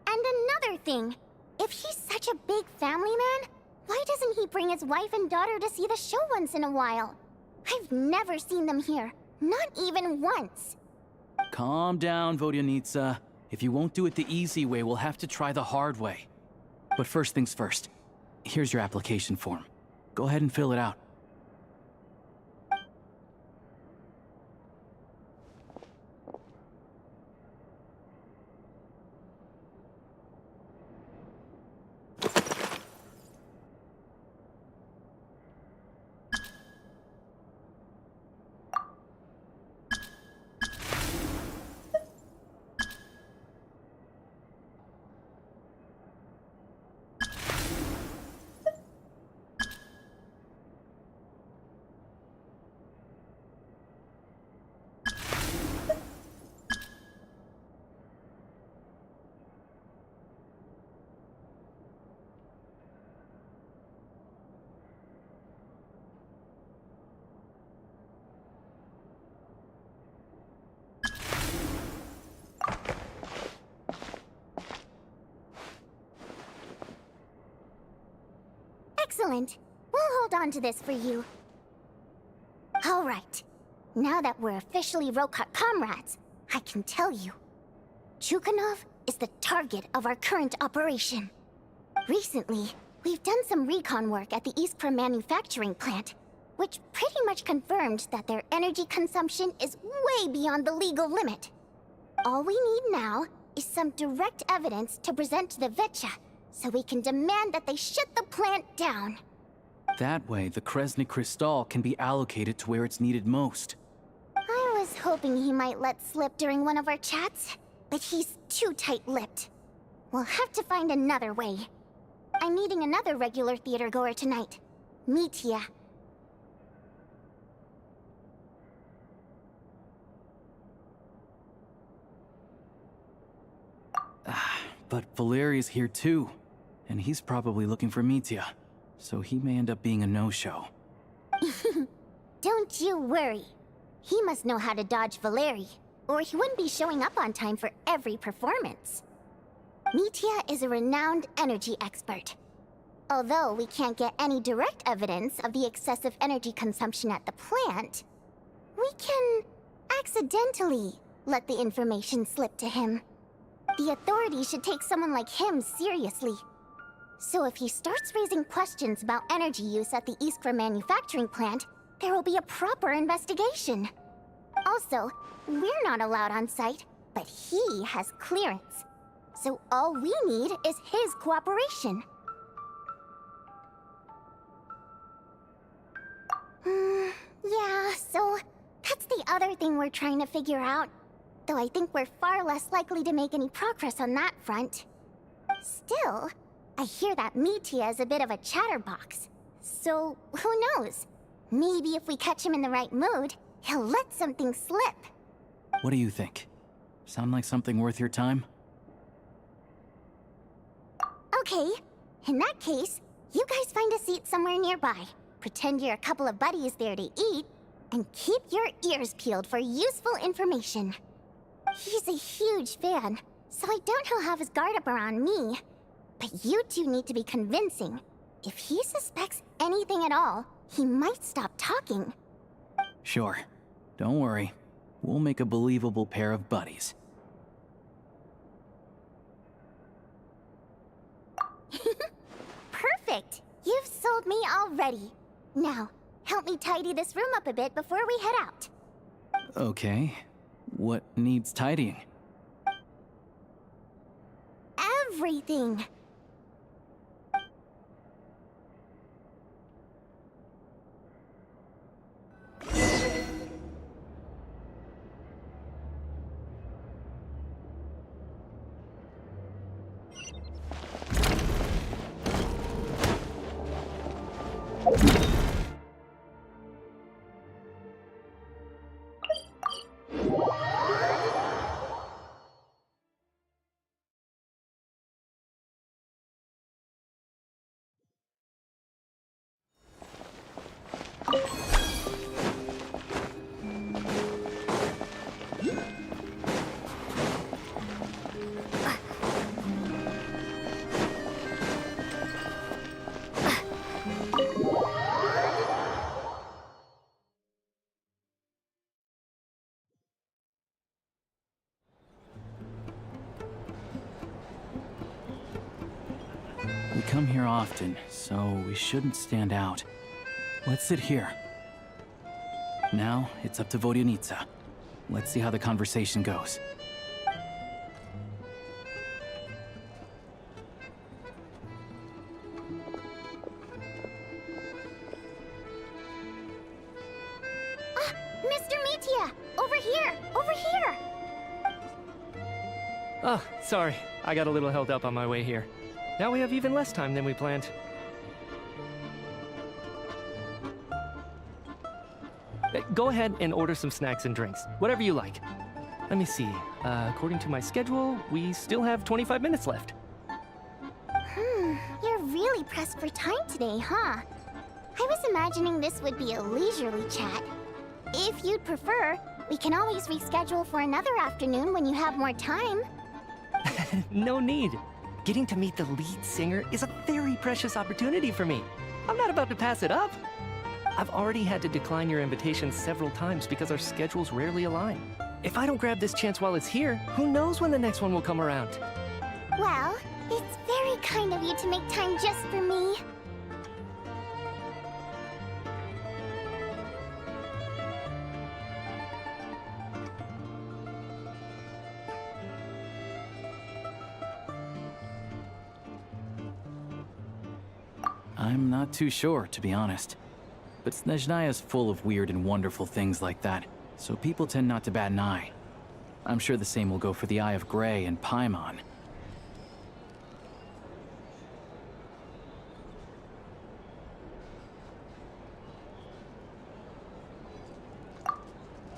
And another thing, If he's such a big family man, why doesn't he bring his wife and daughter to see the show once in a while? I've never seen them here, not even once. Calm down, Vodyanitsa. If you won't do it the easy way, we'll have to try the hard way. But first things first. Here's your application form. Go ahead and fill it out. Excellent. We'll hold on to this for you. All right. Now that we're officially Rokot comrades, I can tell you. Chukhanov is the target of our current operation. Recently, we've done some recon work at the Iskra manufacturing plant, which pretty much confirmed that their energy consumption is way beyond the legal limit. All we need now is some direct evidence to present to the Vetcha, so we can demand that they shut the plant down. That way, the Kresny Crystal can be allocated to where it's needed most. I was hoping he might let slip during one of our chats, but he's too tight-lipped. We'll have to find another way. I'm meeting another regular theater goer tonight, Mitya. But Valeri's here too, and he's probably looking for Mitya, so he may end up being a no-show. Don't you worry. He must know how to dodge Valeri, or he wouldn't be showing up on time for every performance. Mitya is a renowned energy expert. Although we can't get any direct evidence of the excessive energy consumption at the plant, we can accidentally let the information slip to him. The authorities should take someone like him seriously. So if he starts raising questions about energy use at the Iskra manufacturing plant, there will be a proper investigation. Also, we're not allowed on site, but he has clearance. So all we need is his cooperation. Yeah, so that's the other thing we're trying to figure out. Though I think we're far less likely to make any progress on that front. Still, I hear that Mitya is a bit of a chatterbox. So, who knows? Maybe if we catch him in the right mood, he'll let something slip. What do you think? Sound like something worth your time? Okay, in that case, you guys find a seat somewhere nearby. Pretend you're a couple of buddies there to eat, and keep your ears peeled for useful information. He's a huge fan, so I doubt he'll have his guard up around me. But you two need to be convincing. If he suspects anything at all, he might stop talking. Sure. Don't worry. We'll make a believable pair of buddies. Perfect! You've sold me already. Now, help me tidy this room up a bit before we head out. Okay. What needs tidying? Everything! come here often, so we shouldn't stand out. Let's sit here. Now, it's up to Vodyanica. Let's see how the conversation goes. Mr. Mitya! Over here! Over here! Oh, sorry. I got a little held up on my way here. Now we have even less time than we planned. Go ahead and order some snacks and drinks. Whatever you like. Let me see. According to my schedule, we still have 25 minutes left. You're really pressed for time today, huh? I was imagining this would be a leisurely chat. If you'd prefer, we can always reschedule for another afternoon when you have more time. No need. Getting to meet the lead singer is a very precious opportunity for me. I'm not about to pass it up. I've already had to decline your invitation several times because our schedules rarely align. If I don't grab this chance while it's here, who knows when the next one will come around? Well, it's very kind of you to make time just for me. I'm not too sure, to be honest. But Snezhnaya's full of weird and wonderful things like that, so people tend not to bat an eye. I'm sure the same will go for the Eye of Grey and Paimon.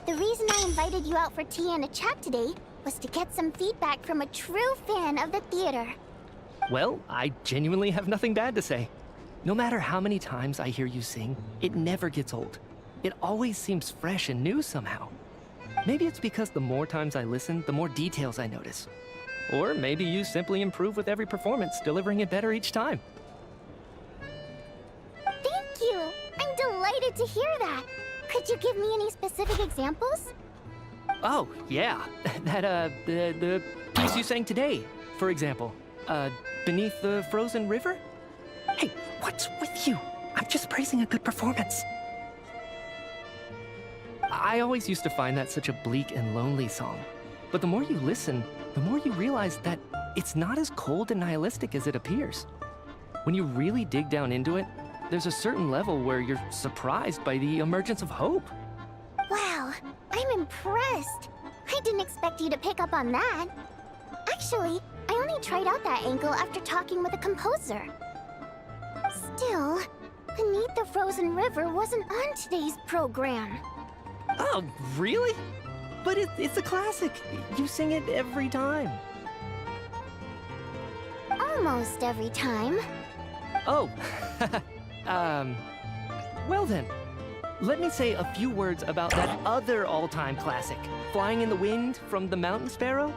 The reason I invited you out for tea and a chat today was to get some feedback from a true fan of the theater. Well, I genuinely have nothing bad to say. No matter how many times I hear you sing, it never gets old. It always seems fresh and new somehow. Maybe it's because the more times I listen, the more details I notice. Or maybe you simply improve with every performance, delivering it better each time. Thank you! I'm delighted to hear that! Could you give me any specific examples? Oh, yeah. The piece you sang today, for example. Beneath the Frozen River? Hey, what's with you? I'm just praising a good performance. I always used to find that such a bleak and lonely song. But the more you listen, the more you realize that it's not as cold and nihilistic as it appears. When you really dig down into it, there's a certain level where you're surprised by the emergence of hope. Wow, I'm impressed. I didn't expect you to pick up on that. Actually, I only tried out that angle after talking with a composer. Still, Beneath the Frozen River wasn't on today's program. Oh, really? But it's a classic. You sing it every time. Almost every time. Oh, well then. Let me say a few words about that other all-time classic, Flying in the Wind from the Mountain Sparrow.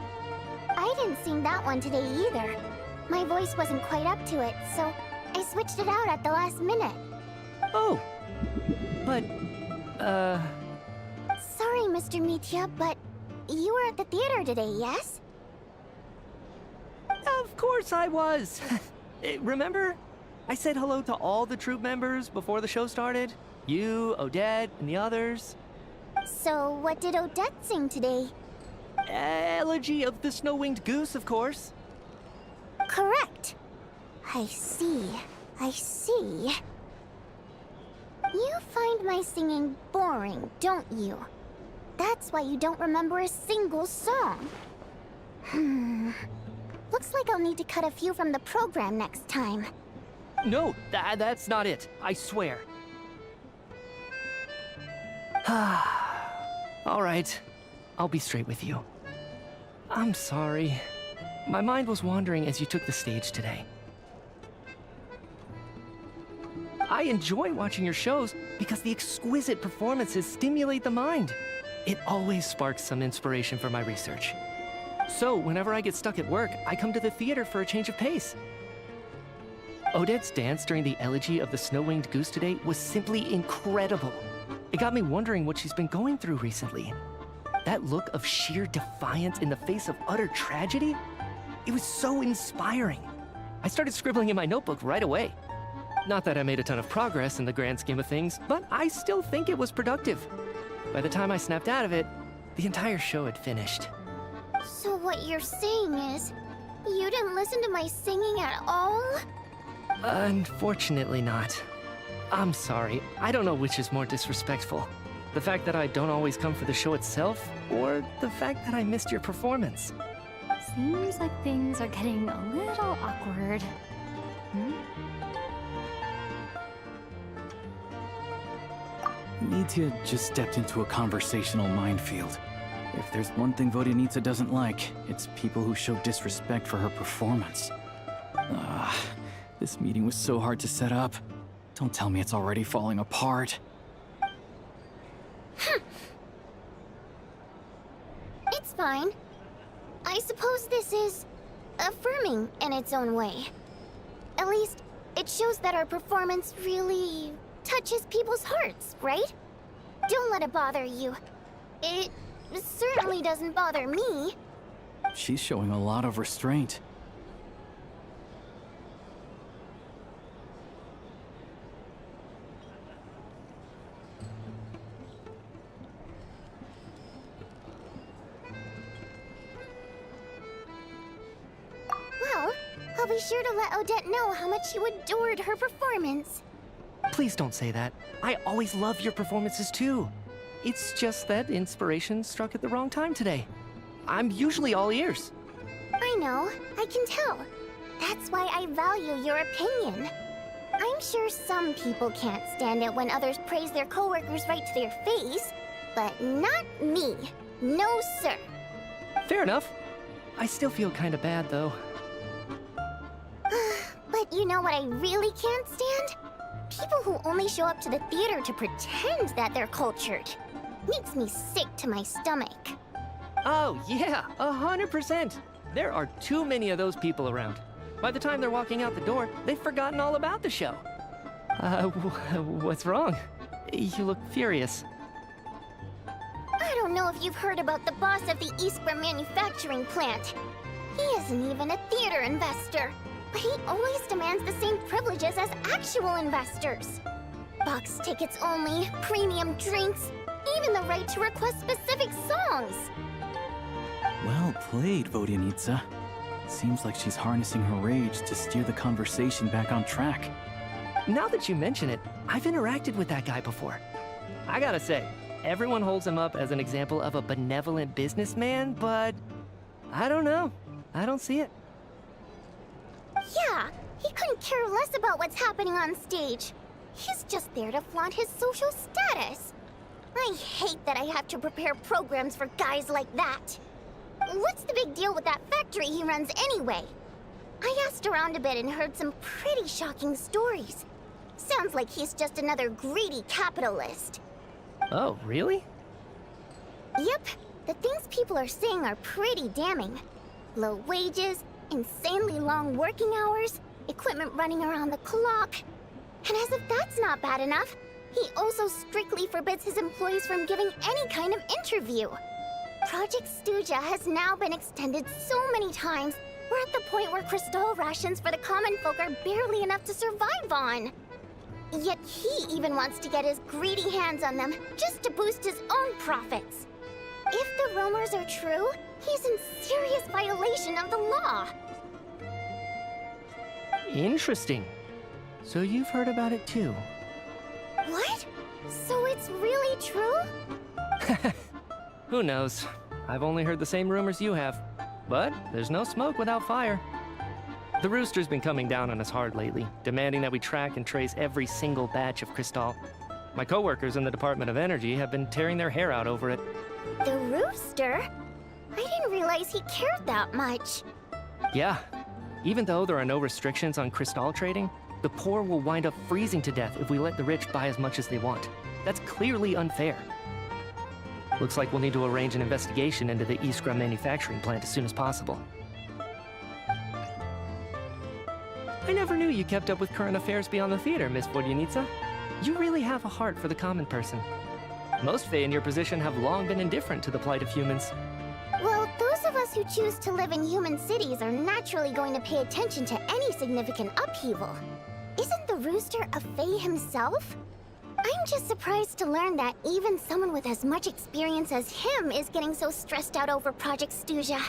I didn't sing that one today either. My voice wasn't quite up to it, so I switched it out at the last minute. Oh, but, Sorry, Mr. Mitya, but you were at the theater today, yes? Of course I was. Remember? I said hello to all the troupe members before the show started. You, Odette, and the others. So, what did Odette sing today? Elegy of the Snow-Winged Goose, of course. Correct. I see. I see. You find my singing boring, don't you? That's why you don't remember a single song. Looks like I'll need to cut a few from the program next time. No, that's not it. I swear. All right. I'll be straight with you. I'm sorry. My mind was wandering as you took the stage today. I enjoy watching your shows because the exquisite performances stimulate the mind. It always sparks some inspiration for my research. So, whenever I get stuck at work, I come to the theater for a change of pace. Odette's dance during the Elegy of the Snow-Winged Goose today was simply incredible. It got me wondering what she's been going through recently. That look of sheer defiance in the face of utter tragedy? It was so inspiring. I started scribbling in my notebook right away. Not that I made a ton of progress in the grand scheme of things, but I still think it was productive. By the time I snapped out of it, the entire show had finished. So what you're saying is, you didn't listen to my singing at all? Unfortunately not. I'm sorry, I don't know which is more disrespectful. The fact that I don't always come for the show itself, or the fact that I missed your performance. Seems like things are getting a little awkward. Nitya just stepped into a conversational minefield. If there's one thing Vodyanitsa doesn't like, it's people who show disrespect for her performance. This meeting was so hard to set up. Don't tell me it's already falling apart. It's fine. I suppose this is affirming in its own way. At least, it shows that our performance really touches people's hearts, right? Don't let it bother you. It certainly doesn't bother me. She's showing a lot of restraint. Well, I'll be sure to let Odette know how much you adored her performance. Please don't say that. I always love your performances too. It's just that inspiration struck at the wrong time today. I'm usually all ears. I know, I can tell. That's why I value your opinion. I'm sure some people can't stand it when others praise their coworkers right to their face, but not me. No, sir. Fair enough. I still feel kinda bad though. But you know what I really can't stand? People who only show up to the theater to pretend that they're cultured. Makes me sick to my stomach. Oh yeah, 100%. There are too many of those people around. By the time they're walking out the door, they've forgotten all about the show. What's wrong? You look furious. I don't know if you've heard about the boss of the Iskra manufacturing plant. He isn't even a theater investor, but he always demands the same privileges as actual investors. Box tickets only, premium drinks, even the right to request specific songs. Well played, Vodyanitsa. Seems like she's harnessing her rage to steer the conversation back on track. Now that you mention it, I've interacted with that guy before. I gotta say, everyone holds him up as an example of a benevolent businessman, but I don't know. I don't see it. Yeah, he couldn't care less about what's happening on stage. He's just there to flaunt his social status. I hate that I have to prepare programs for guys like that. What's the big deal with that factory he runs anyway? I asked around a bit and heard some pretty shocking stories. Sounds like he's just another greedy capitalist. Oh, really? Yep, the things people are saying are pretty damning. Low wages, insanely long working hours, equipment running around the clock. And as if that's not bad enough, he also strictly forbids his employees from giving any kind of interview. Project Stuja has now been extended so many times, we're at the point where crystal rations for the common folk are barely enough to survive on. Yet he even wants to get his greedy hands on them just to boost his own profits. If the rumors are true, he's in serious violation of the law. Interesting. So you've heard about it too. What? So it's really true? Who knows? I've only heard the same rumors you have. But there's no smoke without fire. The Rooster's been coming down on us hard lately, demanding that we track and trace every single batch of Crystal. My coworkers in the Department of Energy have been tearing their hair out over it. The Rooster? I didn't realize he cared that much. Yeah. Even though there are no restrictions on Crystal trading, the poor will wind up freezing to death if we let the rich buy as much as they want. That's clearly unfair. Looks like we'll need to arrange an investigation into the Iskra manufacturing plant as soon as possible. I never knew you kept up with current affairs beyond the theater, Miss Vodyanitsa. You really have a heart for the common person. Most Fae in your position have long been indifferent to the plight of humans. Well, those of us who choose to live in human cities are naturally going to pay attention to any significant upheaval. Isn't the rooster a Fae himself? I'm just surprised to learn that even someone with as much experience as him is getting so stressed out over Project Stuja.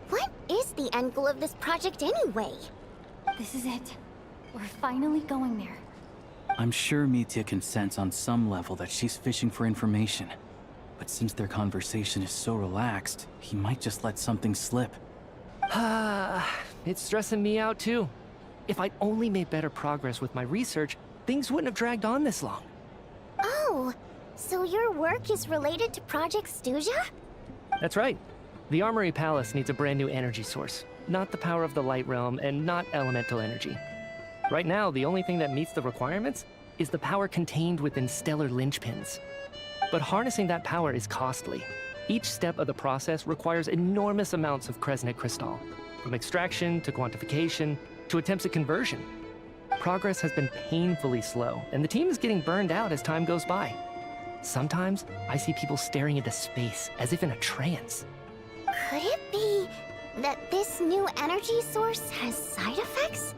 What is the end goal of this project anyway? This is it. We're finally going there. I'm sure Mitya can sense on some level that she's fishing for information. But since their conversation is so relaxed, he might just let something slip. It's stressing me out too. If I'd only made better progress with my research, things wouldn't have dragged on this long. Oh, so your work is related to Project Stuja? That's right. The Armory Palace needs a brand new energy source. Not the power of the Light Realm, and not elemental energy. Right now, the only thing that meets the requirements is the power contained within stellar linchpins. But harnessing that power is costly. Each step of the process requires enormous amounts of Kresnik crystal, from extraction to quantification to attempts at conversion. Progress has been painfully slow, and the team is getting burned out as time goes by. Sometimes, I see people staring into space as if in a trance. Could it be that this new energy source has side effects?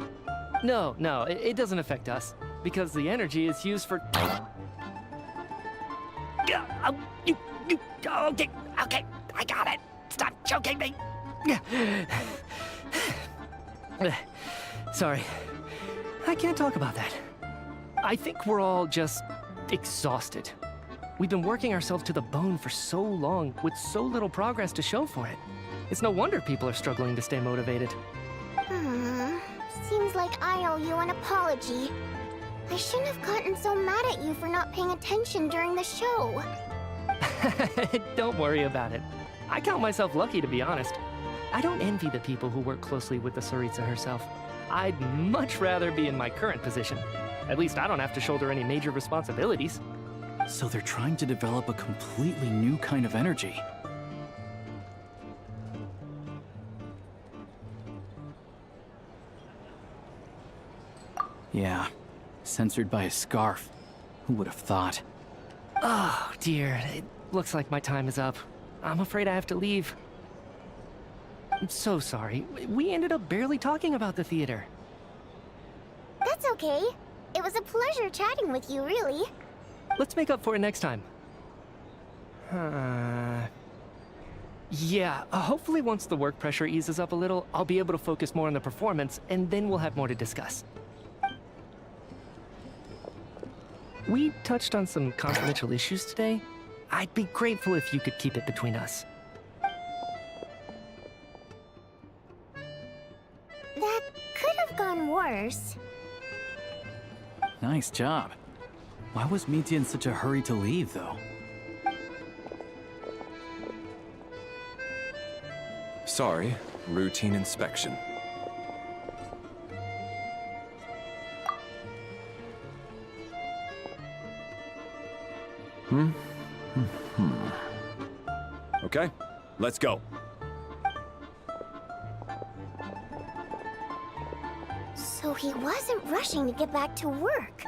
No, it doesn't affect us, because the energy is used for... Okay, I got it. Stop choking me. Sorry, I can't talk about that. I think we're all just exhausted. We've been working ourselves to the bone for so long with so little progress to show for it. It's no wonder people are struggling to stay motivated. Seems like I owe you an apology. I shouldn't have gotten so mad at you for not paying attention during the show. Don't worry about it. I count myself lucky, to be honest. I don't envy the people who work closely with the Tsaritsa herself. I'd much rather be in my current position. At least I don't have to shoulder any major responsibilities. So they're trying to develop a completely new kind of energy. Yeah, censored by a scarf. Who would have thought? Oh, dear. It looks like my time is up. I'm afraid I have to leave. I'm so sorry. We ended up barely talking about the theater. That's okay. It was a pleasure chatting with you, really. Let's make up for it next time. Yeah, hopefully once the work pressure eases up a little, I'll be able to focus more on the performance, and then we'll have more to discuss. We touched on some confidential issues today. I'd be grateful if you could keep it between us. That could have gone worse. Nice job. Why was Mitya in such a hurry to leave, though? Sorry, routine inspection. Okay, let's go. So he wasn't rushing to get back to work.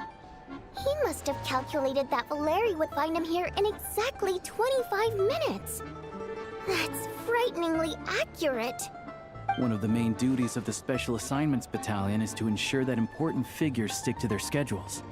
He must have calculated that Valeri would find him here in exactly 25 minutes. That's frighteningly accurate. One of the main duties of the Special Assignments Battalion is to ensure that important figures stick to their schedules.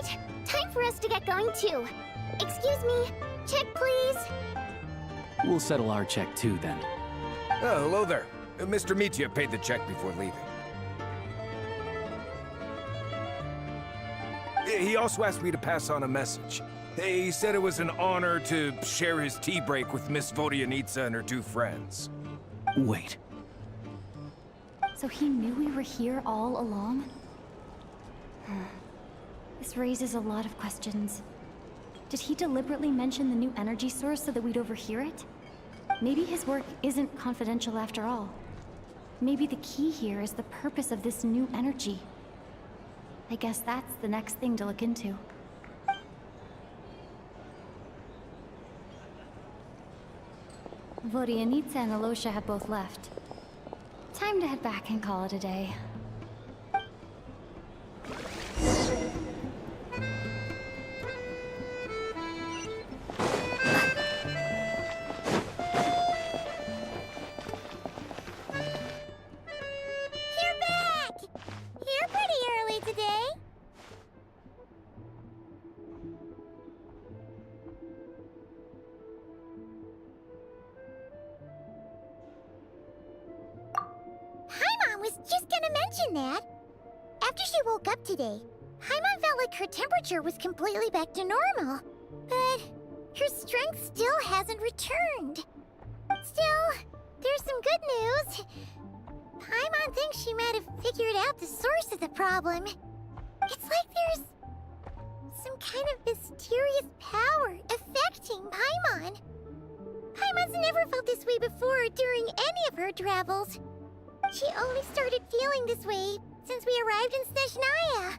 right. Time for us to get going too. Excuse me. Check, please. We'll settle our check too, then. Oh, hello there. Mr. Mitya paid the check before leaving. He also asked me to pass on a message. He said it was an honor to share his tea break with Miss Vodyanitsa and her two friends. Wait. So he knew we were here all along? This raises a lot of questions. Did he deliberately mention the new energy source so that we'd overhear it? Maybe his work isn't confidential after all. Maybe the key here is the purpose of this new energy. I guess that's the next thing to look into. Vodyanitsa and Alosha have both left. Time to head back and call it a day. You're back! You're pretty early today. Paimon was just gonna mention that. After she woke up today, Paimon felt like her temperature was completely back to normal. But her strength still hasn't returned. Still, there's some good news. Paimon thinks she might have figured out the source of the problem. It's like there's some kind of mysterious power affecting Paimon. Paimon's never felt this way before during any of her travels. She only started feeling this way since we arrived in Snezhnaya.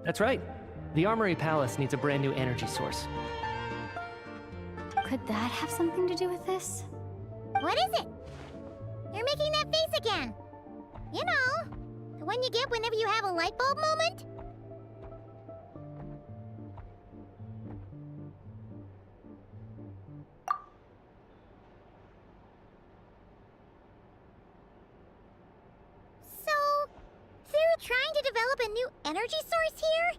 That's right. The Armory Palace needs a brand new energy source. Could that have something to do with this? What is it? You're making that face again. You know, the one you get whenever you have a light bulb moment? So, they're trying to develop a new energy source here?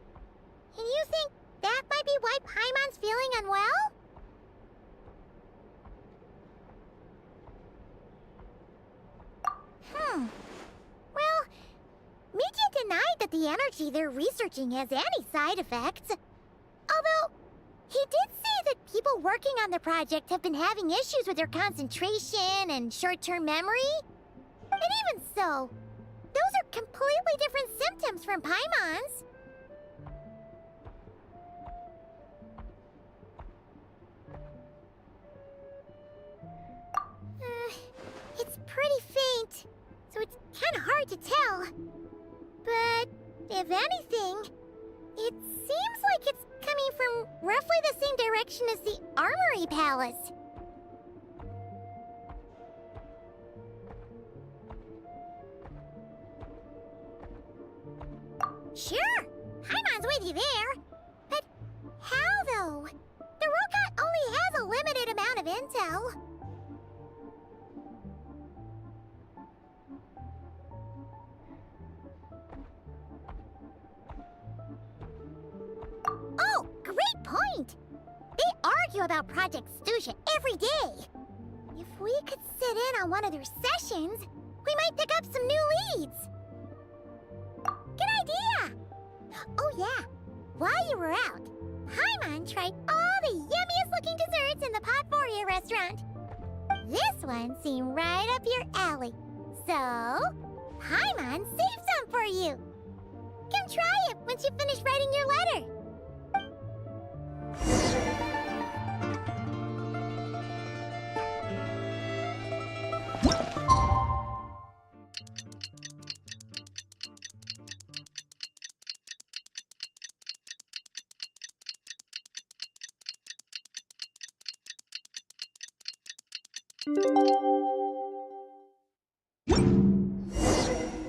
And you think that might be why Paimon's feeling unwell? Well, Mitya denied that the energy they're researching has any side effects. Although, he did say that people working on the project have been having issues with their concentration and short-term memory. And even so, those are completely different symptoms from Paimon's. It's pretty faint, so it's kind of hard to tell. But if anything, it seems like it's coming from roughly the same direction as the Armory Palace. Sure, Paimon's with you there. But how, though? The robot only has a limited amount of intel. Oh, great point! They argue about Project Stusha every day. If we could sit in on one of their sessions, we might pick up some new leads. Good idea! Oh yeah, while you were out, Paimon tried all the yummiest looking desserts in the Potvoria restaurant. This one seemed right up your alley. So, Paimon saved some for you. Come try it once you finish writing your letter.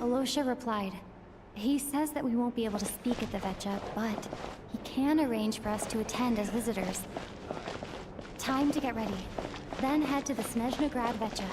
Alosha replied. He says that we won't be able to speak at the Vetcha, but he can arrange for us to attend as visitors. Time to get ready. Then head to the Snezhna Grad Vecha.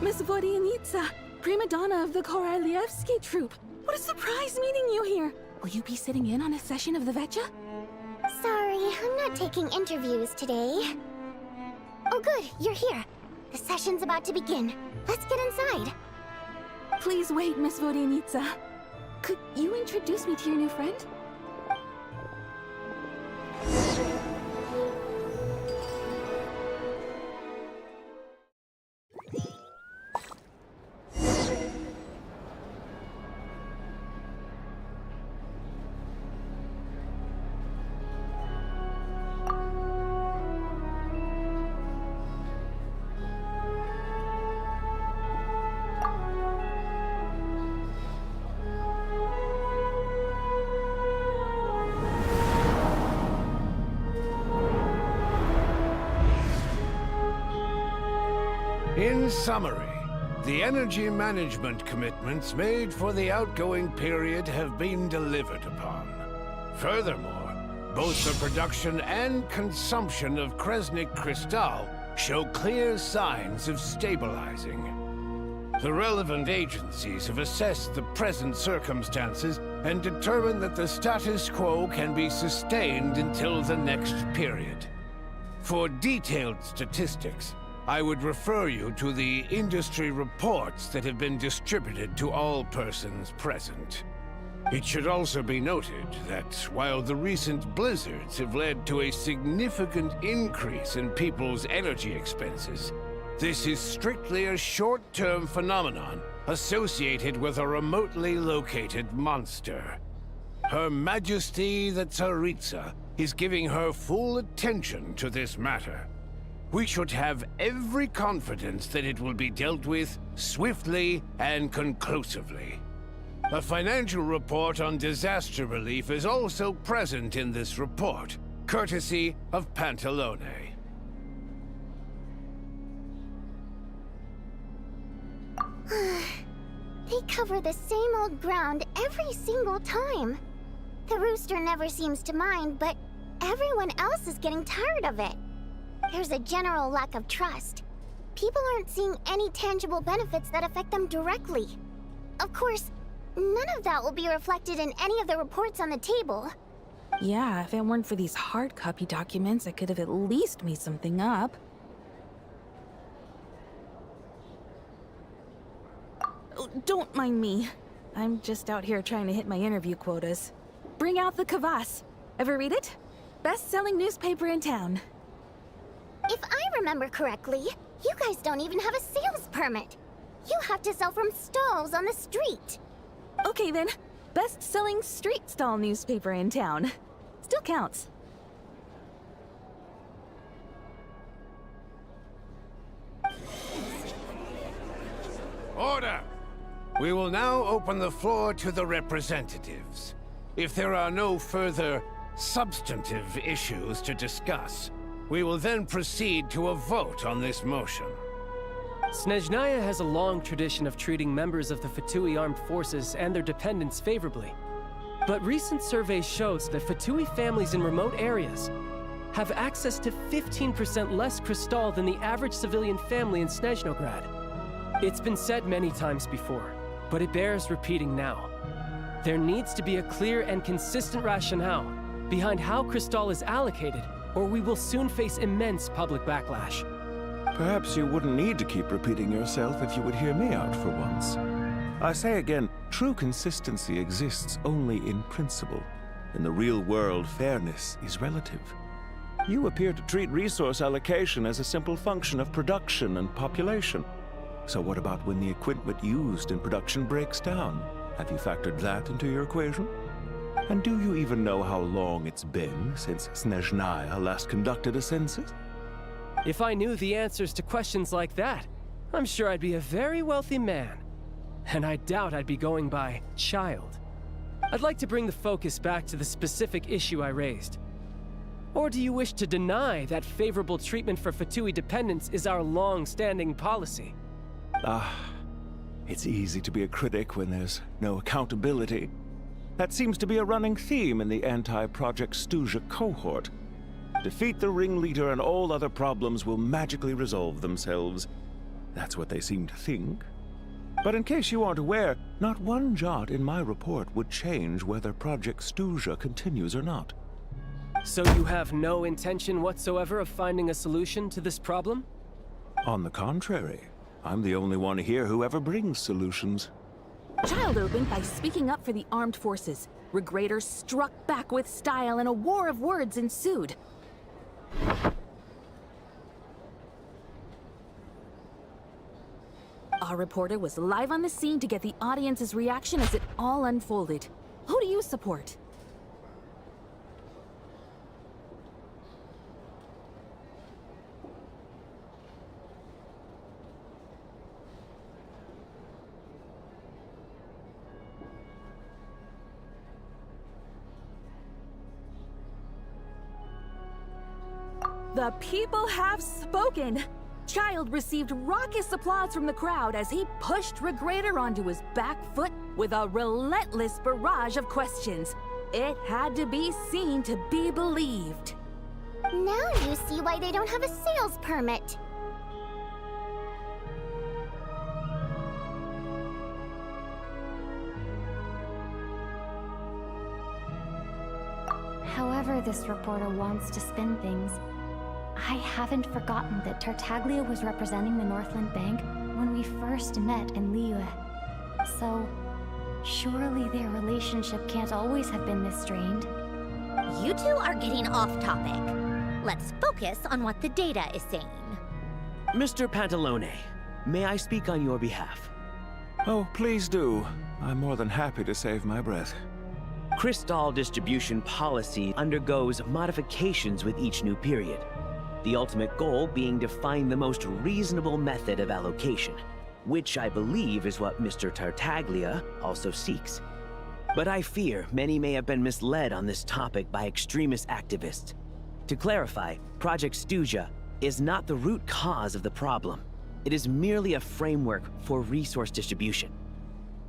Miss Vodyanitsa, prima donna of the Korolievsky troupe. What a surprise meeting you here. Will you be sitting in on a session of the Vecha? Sorry, I'm not taking interviews today. Oh good, you're here. The session's about to begin. Let's get inside. Please wait, Miss Vodyanitsa. Could you introduce me to your new friend? In summary, the energy management commitments made for the outgoing period have been delivered upon. Furthermore, both the production and consumption of Kresnik Crystal show clear signs of stabilizing. The relevant agencies have assessed the present circumstances and determined that the status quo can be sustained until the next period. For detailed statistics, I would refer you to the industry reports that have been distributed to all persons present. It should also be noted that while the recent blizzards have led to a significant increase in people's energy expenses, this is strictly a short-term phenomenon associated with a remotely located monster. Her Majesty the Tsaritsa is giving her full attention to this matter. We should have every confidence that it will be dealt with swiftly and conclusively. A financial report on disaster relief is also present in this report, courtesy of Pantalone. They cover the same old ground every single time. The rooster never seems to mind, but everyone else is getting tired of it. There's a general lack of trust. People aren't seeing any tangible benefits that affect them directly. Of course, none of that will be reflected in any of the reports on the table. Yeah, if it weren't for these hard copy documents, I could have at least made something up. Oh, don't mind me. I'm just out here trying to hit my interview quotas. Bring out the Kvass. Ever read it? Best-selling newspaper in town. If I remember correctly, you guys don't even have a sales permit. You have to sell from stalls on the street. Okay then, best-selling street stall newspaper in town. Still counts. Order! We will now open the floor to the representatives. If there are no further substantive issues to discuss, we will then proceed to a vote on this motion. Snezhnaya has a long tradition of treating members of the Fatui armed forces and their dependents favorably. But recent surveys shows that Fatui families in remote areas have access to 15% less Crystal than the average civilian family in Snezhnograd. It's been said many times before, but it bears repeating now. There needs to be a clear and consistent rationale behind how Crystal is allocated, or we will soon face immense public backlash. Perhaps you wouldn't need to keep repeating yourself if you would hear me out for once. I say again, true consistency exists only in principle. In the real world, fairness is relative. You appear to treat resource allocation as a simple function of production and population. So what about when the equipment used in production breaks down? Have you factored that into your equation? And do you even know how long it's been since Snezhnaya last conducted a census? If I knew the answers to questions like that, I'm sure I'd be a very wealthy man. And I doubt I'd be going by child. I'd like to bring the focus back to the specific issue I raised. Or do you wish to deny that favorable treatment for Fatui dependents is our long-standing policy? It's easy to be a critic when there's no accountability. That seems to be a running theme in the anti-Project Stuja cohort. Defeat the ringleader and all other problems will magically resolve themselves. That's what they seem to think. But in case you aren't aware, not one jot in my report would change whether Project Stuja continues or not. So you have no intention whatsoever of finding a solution to this problem? On the contrary, I'm the only one here who ever brings solutions. Child opened by speaking up for the armed forces. Regrator struck back with style and a war of words ensued. Our reporter was live on the scene to get the audience's reaction as it all unfolded. Who do you support? The people have spoken! Child received raucous applause from the crowd as he pushed Regrator onto his back foot with a relentless barrage of questions. It had to be seen to be believed. Now you see why they don't have a sales permit. However this reporter wants to spin things, I haven't forgotten that Tartaglia was representing the Northland Bank when we first met in Liyue. So, surely their relationship can't always have been this strained. You two are getting off topic. Let's focus on what the data is saying. Mr. Pantalone, may I speak on your behalf? Oh, please do. I'm more than happy to save my breath. Crystal distribution policy undergoes modifications with each new period. The ultimate goal being to find the most reasonable method of allocation, which I believe is what Mr. Tartaglia also seeks. But I fear many may have been misled on this topic by extremist activists. To clarify, Project Stuja is not the root cause of the problem. It is merely a framework for resource distribution.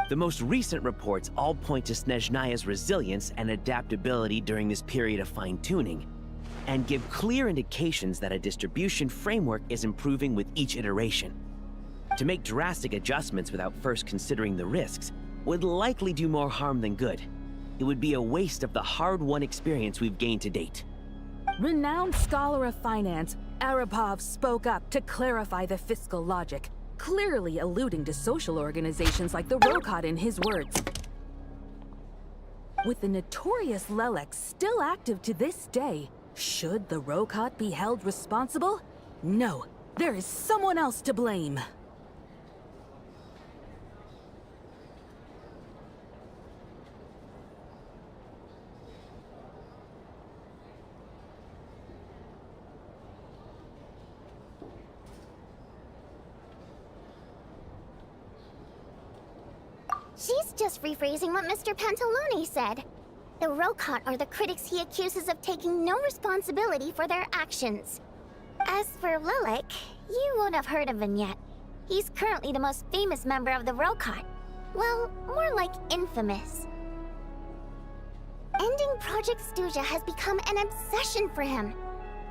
The most recent reports all point to Snezhnaya's resilience and adaptability during this period of fine-tuning, and give clear indications that a distribution framework is improving with each iteration. To make drastic adjustments without first considering the risks would likely do more harm than good. It would be a waste of the hard-won experience we've gained to date. Renowned scholar of finance, Arapov spoke up to clarify the fiscal logic, clearly alluding to social organizations like the Rokot in his words. With the notorious Lelex still active to this day, should the Rokot be held responsible? No, there is someone else to blame. She's just rephrasing what Mr. Pantalone said. The Rokot are the critics he accuses of taking no responsibility for their actions. As for Lilik, you won't have heard of him yet. He's currently the most famous member of the Rokot. Well, more like infamous. Ending Project Stuja has become an obsession for him.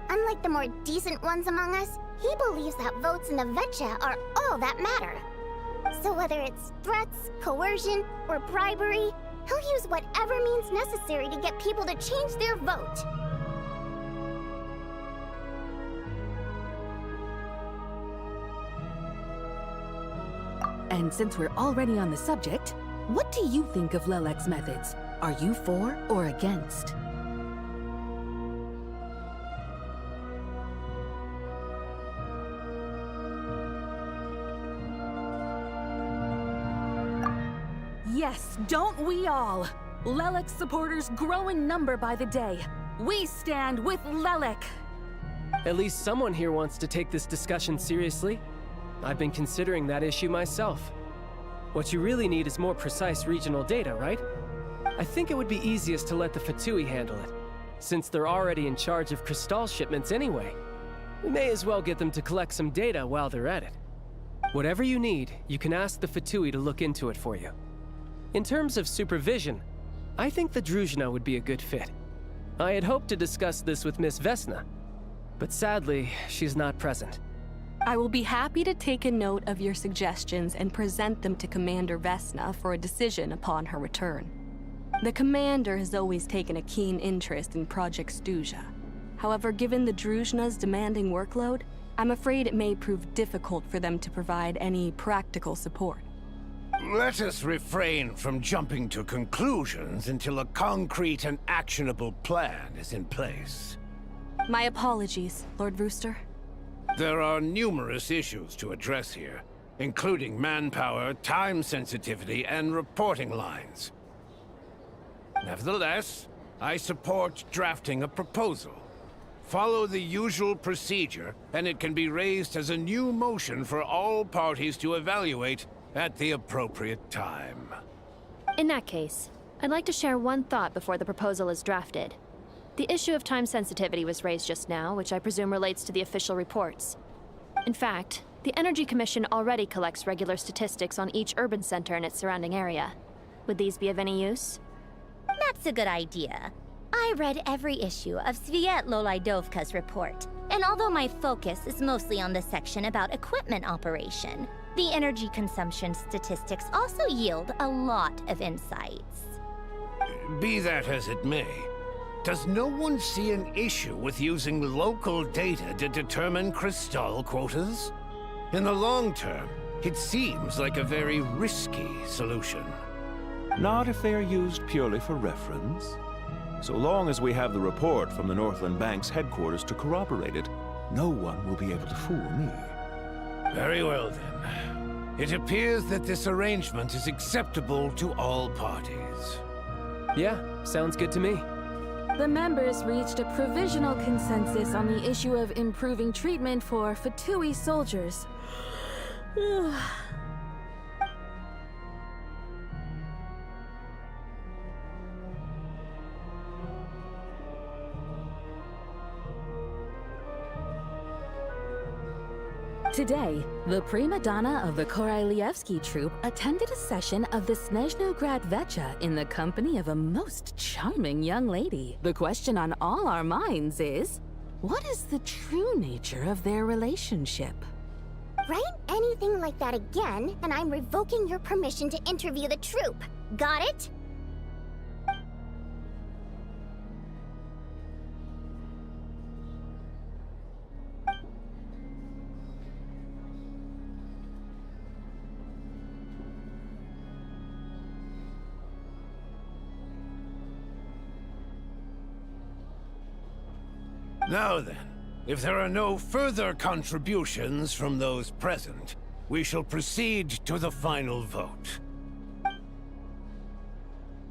Unlike the more decent ones among us, he believes that votes in the Vetcha are all that matter. So whether it's threats, coercion, or bribery, he'll use whatever means necessary to get people to change their vote. And since we're already on the subject, what do you think of Lelek's methods? Are you for or against? Yes, don't we all? Lelek supporters grow in number by the day. We stand with Lelek. At least someone here wants to take this discussion seriously. I've been considering that issue myself. What you really need is more precise regional data, right? I think it would be easiest to let the Fatui handle it, since they're already in charge of Crystal shipments anyway. We may as well get them to collect some data while they're at it. Whatever you need, you can ask the Fatui to look into it for you. In terms of supervision, I think the Druzhna would be a good fit. I had hoped to discuss this with Miss Vesna, but sadly, she's not present. I will be happy to take a note of your suggestions and present them to Commander Vesna for a decision upon her return. The Commander has always taken a keen interest in Project Stuja. However, given the Druzhna's demanding workload, I'm afraid it may prove difficult for them to provide any practical support. Let us refrain from jumping to conclusions until a concrete and actionable plan is in place. My apologies, Lord Rooster. There are numerous issues to address here, including manpower, time sensitivity, and reporting lines. Nevertheless, I support drafting a proposal. Follow the usual procedure, and it can be raised as a new motion for all parties to evaluate at the appropriate time. In that case, I'd like to share one thought before the proposal is drafted. The issue of time sensitivity was raised just now, which I presume relates to the official reports. In fact, the Energy Commission already collects regular statistics on each urban center and its surrounding area. Would these be of any use? That's a good idea. I read every issue of Sviet Dovka's report, and although my focus is mostly on the section about equipment operation, the energy consumption statistics also yield a lot of insights. Be that as it may, does no one see an issue with using local data to determine Crystal quotas? In the long term, it seems like a very risky solution. Not if they are used purely for reference. So long as we have the report from the Northland Bank's headquarters to corroborate it, no one will be able to fool me. Very well then. It appears that this arrangement is acceptable to all parties. Yeah, sounds good to me. The members reached a provisional consensus on the issue of improving treatment for Fatui soldiers. Today, the prima donna of the Korailievsky troupe attended a session of the Snezhnograd Vecha in the company of a most charming young lady. The question on all our minds is, what is the true nature of their relationship? Write anything like that again, and I'm revoking your permission to interview the troupe. Got it? Now then, if there are no further contributions from those present, we shall proceed to the final vote.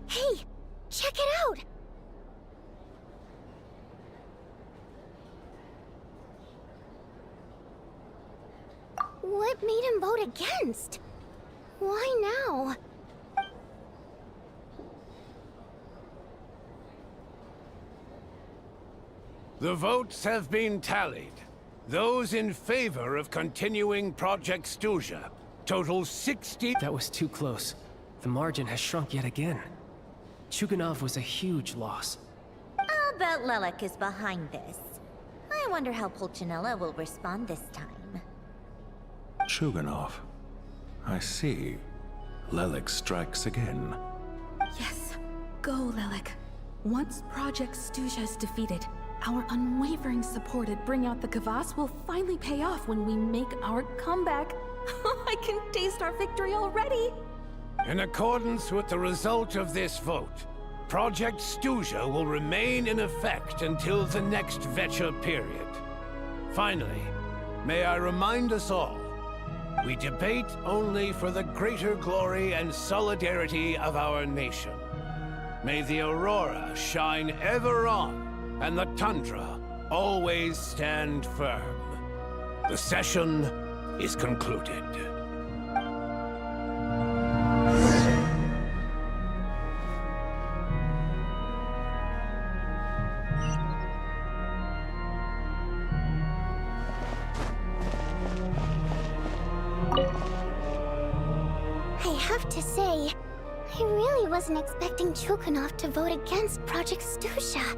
Hey, check it out! What made him vote against? Why now? The votes have been tallied. Those in favor of continuing Project Stuja total 60... That was too close. The margin has shrunk yet again. Chuganov was a huge loss. I'll bet Lelek is behind this. I wonder how Pulcinella will respond this time. Chuganov. I see. Lelek strikes again. Yes, go, Lelek. Once Project Stuja is defeated, our unwavering support at Bring Out the Kvass will finally pay off when we make our comeback. I can taste our victory already! In accordance with the result of this vote, Project Stuja will remain in effect until the next Vecha period. Finally, may I remind us all, We debate only for the greater glory and solidarity of our nation. May the aurora shine ever on, and the tundra always stand firm. The session is concluded. I have to say, I really wasn't expecting Chukhanov to vote against Project Stusha.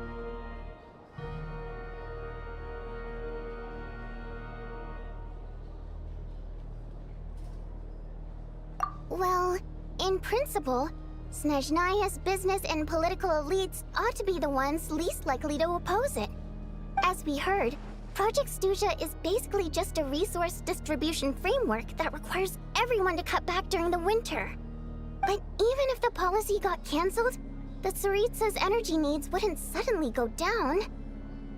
Well, in principle, Snezhnaya's business and political elites ought to be the ones least likely to oppose it. As we heard, Project Stusha is basically just a resource distribution framework that requires everyone to cut back during the winter. But even if the policy got cancelled, the Tsaritsa's energy needs wouldn't suddenly go down.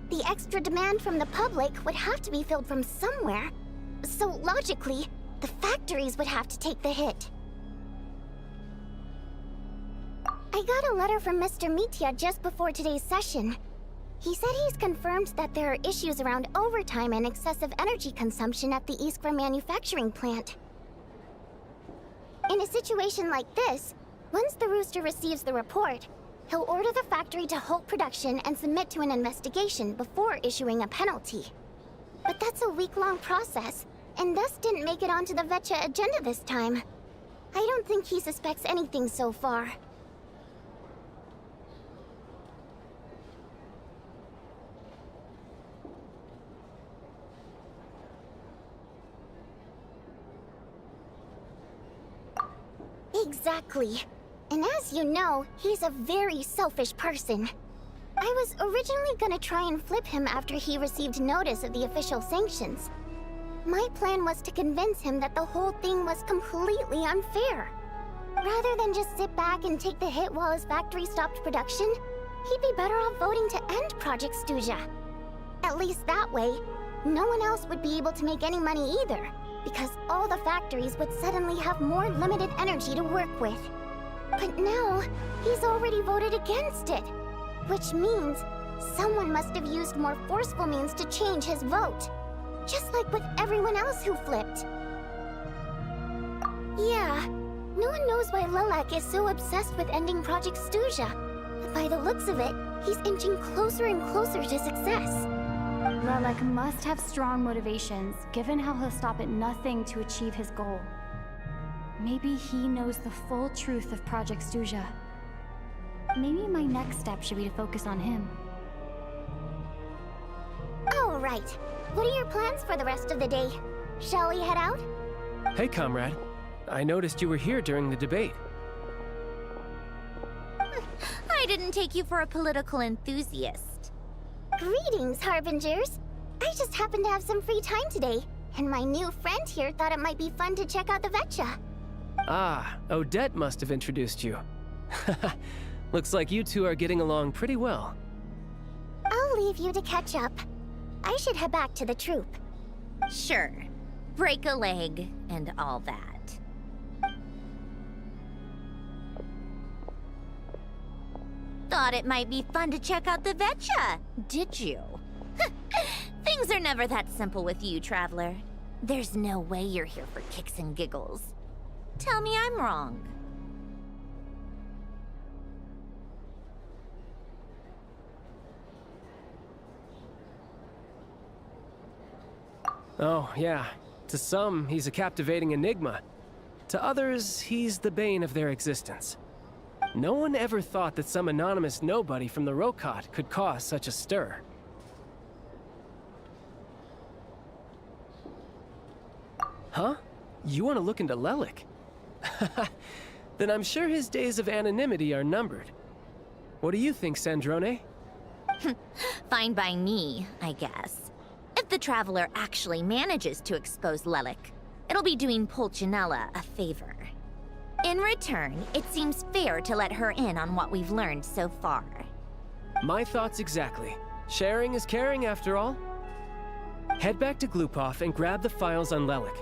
The extra demand from the public would have to be filled from somewhere. So logically, the factories would have to take the hit. I got a letter from Mr. Mitya just before today's session. He said he's confirmed that there are issues around overtime and excessive energy consumption at the Iskra manufacturing plant. In a situation like this, once the Rooster receives the report, he'll order the factory to halt production and submit to an investigation before issuing a penalty. But that's a week-long process, and thus didn't make it onto the Vetcha agenda this time. I don't think he suspects anything so far. Exactly. And as you know, he's a very selfish person. I was originally gonna try and flip him after he received notice of the official sanctions. My plan was to convince him that the whole thing was completely unfair. Rather than just sit back and take the hit while his factory stopped production, he'd be better off voting to end Project Stuja. At least that way, no one else would be able to make any money either, because all the factories would suddenly have more limited energy to work with. But now, he's already voted against it, which means someone must have used more forceful means to change his vote, just like with everyone else who flipped. Yeah, no one knows why Lilac is so obsessed with ending Project Stuja, but by the looks of it, he's inching closer and closer to success. Lilac must have strong motivations, given how he'll stop at nothing to achieve his goal. Maybe he knows the full truth of Project Stuja. Maybe my next step should be to focus on him. All right. What are your plans for the rest of the day? Shall we head out? Hey, comrade. I noticed you were here during the debate. I didn't take you for a political enthusiast. Greetings, Harbingers. I just happened to have some free time today, and my new friend here thought it might be fun to check out the Vetcha. Ah, Odette must have introduced you. Looks like you two are getting along pretty well. I'll leave you to catch up. I should head back to the troop. Sure. Break a leg and all that. Thought it might be fun to check out the Vetcha, did you? Things are never that simple with you, Traveler. There's no way you're here for kicks and giggles. Tell me I'm wrong. Oh, yeah. To some, he's a captivating enigma. To others, he's the bane of their existence. No one ever thought that some anonymous nobody from the Rokot could cause such a stir. Huh? You want to look into Lelik? Then I'm sure his days of anonymity are numbered. What do you think, Sandrone? Fine by me, I guess. If the Traveler actually manages to expose Lelik, it'll be doing Pulcinella a favor. In return, it seems fair to let her in on what we've learned so far. My thoughts exactly. Sharing is caring, after all. Head back to Glupov and grab the files on Lelik.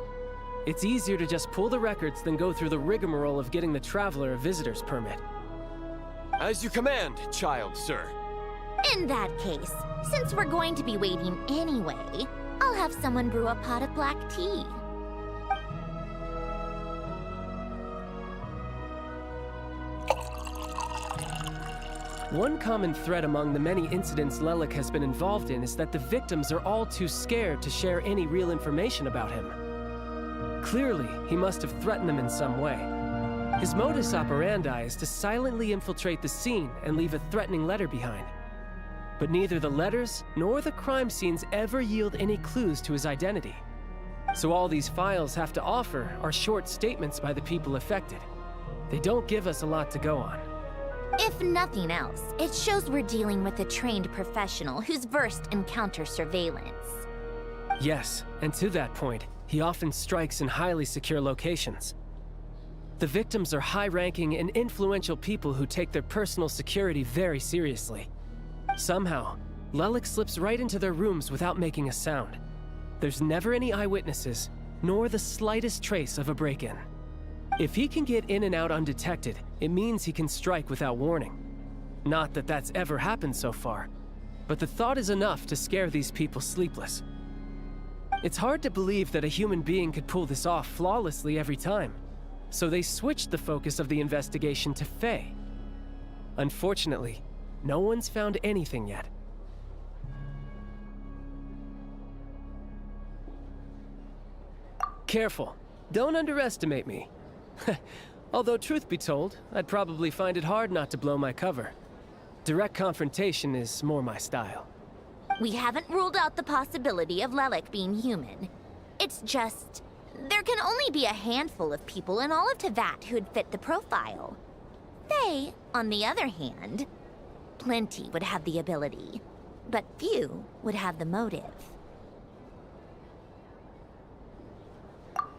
It's easier to just pull the records than go through the rigmarole of getting the Traveler a visitor's permit. As you command, child, sir. In that case, since we're going to be waiting anyway, I'll have someone brew a pot of black tea. One common thread among the many incidents Lelik has been involved in is that the victims are all too scared to share any real information about him. Clearly, he must have threatened them in some way. His modus operandi is to silently infiltrate the scene and leave a threatening letter behind. But neither the letters nor the crime scenes ever yield any clues to his identity. So all these files have to offer are short statements by the people affected. They don't give us a lot to go on. If nothing else, it shows we're dealing with a trained professional who's versed in counter-surveillance. Yes, and to that point, he often strikes in highly secure locations. The victims are high-ranking and influential people who take their personal security very seriously. Somehow, Lelik slips right into their rooms without making a sound. There's never any eyewitnesses, nor the slightest trace of a break-in. If he can get in and out undetected, it means he can strike without warning. Not that that's ever happened so far, but the thought is enough to scare these people sleepless. It's hard to believe that a human being could pull this off flawlessly every time, so they switched the focus of the investigation to Faye. Unfortunately, no one's found anything yet. Careful, don't underestimate me. Although truth be told, I'd probably find it hard not to blow my cover. Direct confrontation is more my style. We haven't ruled out the possibility of Lelik being human. It's just, there can only be a handful of people in all of Teyvat who'd fit the profile. Faye, on the other hand, plenty would have the ability, but few would have the motive.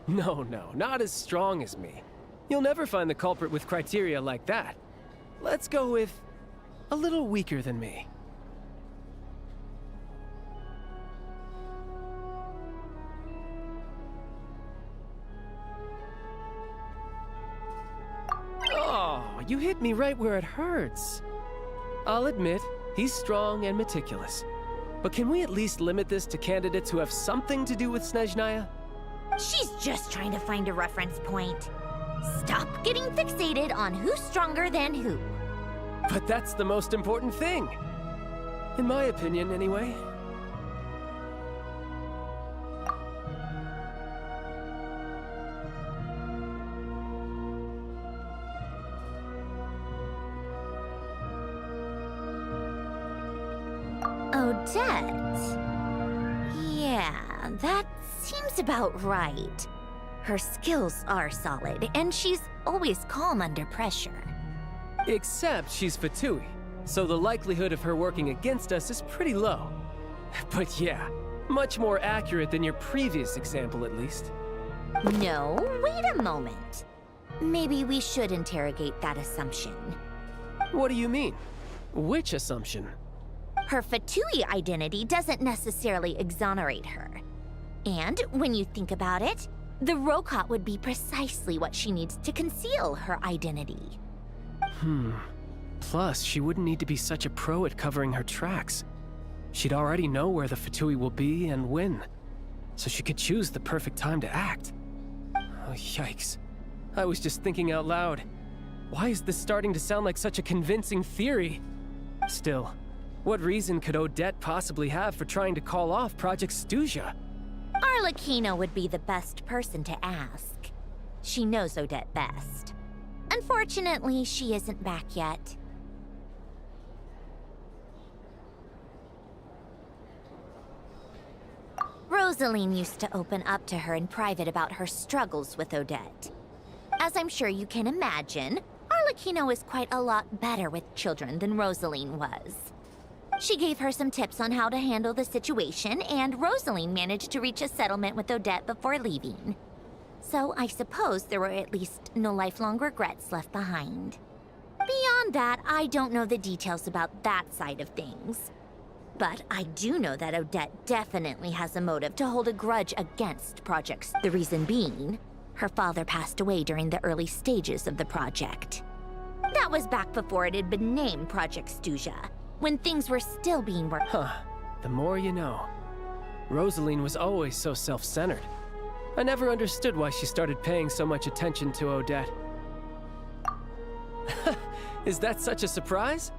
No, not as strong as me. You'll never find the culprit with criteria like that. Let's go with a little weaker than me. Oh, you hit me right where it hurts. I'll admit, he's strong and meticulous. But can we at least limit this to candidates who have something to do with Snezhnaya? She's just trying to find a reference point. Stop getting fixated on who's stronger than who. But that's the most important thing. In my opinion, anyway. Odette? Yeah, that seems about right. Her skills are solid, and she's always calm under pressure. Except she's Fatui, so the likelihood of her working against us is pretty low. But yeah, much more accurate than your previous example, at least. No, wait a moment. Maybe we should interrogate that assumption. What do you mean? Which assumption? Her Fatui identity doesn't necessarily exonerate her. And when you think about it, the Rokot would be precisely what she needs to conceal her identity. Plus, she wouldn't need to be such a pro at covering her tracks. She'd already know where the Fatui will be and when, so she could choose the perfect time to act. Oh, yikes. I was just thinking out loud. Why is this starting to sound like such a convincing theory? Still, what reason could Odette possibly have for trying to call off Project Stuzha? Arlecchino would be the best person to ask. She knows Odette best. Unfortunately, she isn't back yet. Rosaline used to open up to her in private about her struggles with Odette. As I'm sure you can imagine, Arlecchino is quite a lot better with children than Rosaline was. She gave her some tips on how to handle the situation, and Rosaline managed to reach a settlement with Odette before leaving. So I suppose there were at least no lifelong regrets left behind. Beyond that, I don't know the details about that side of things. But I do know that Odette definitely has a motive to hold a grudge against Project. The reason being, her father passed away during the early stages of the project. That was back before it had been named Project Stuja, when things were still being worked. Huh. The more you know. Rosaline was always so self-centered. I never understood why she started paying so much attention to Odette. Is that such a surprise?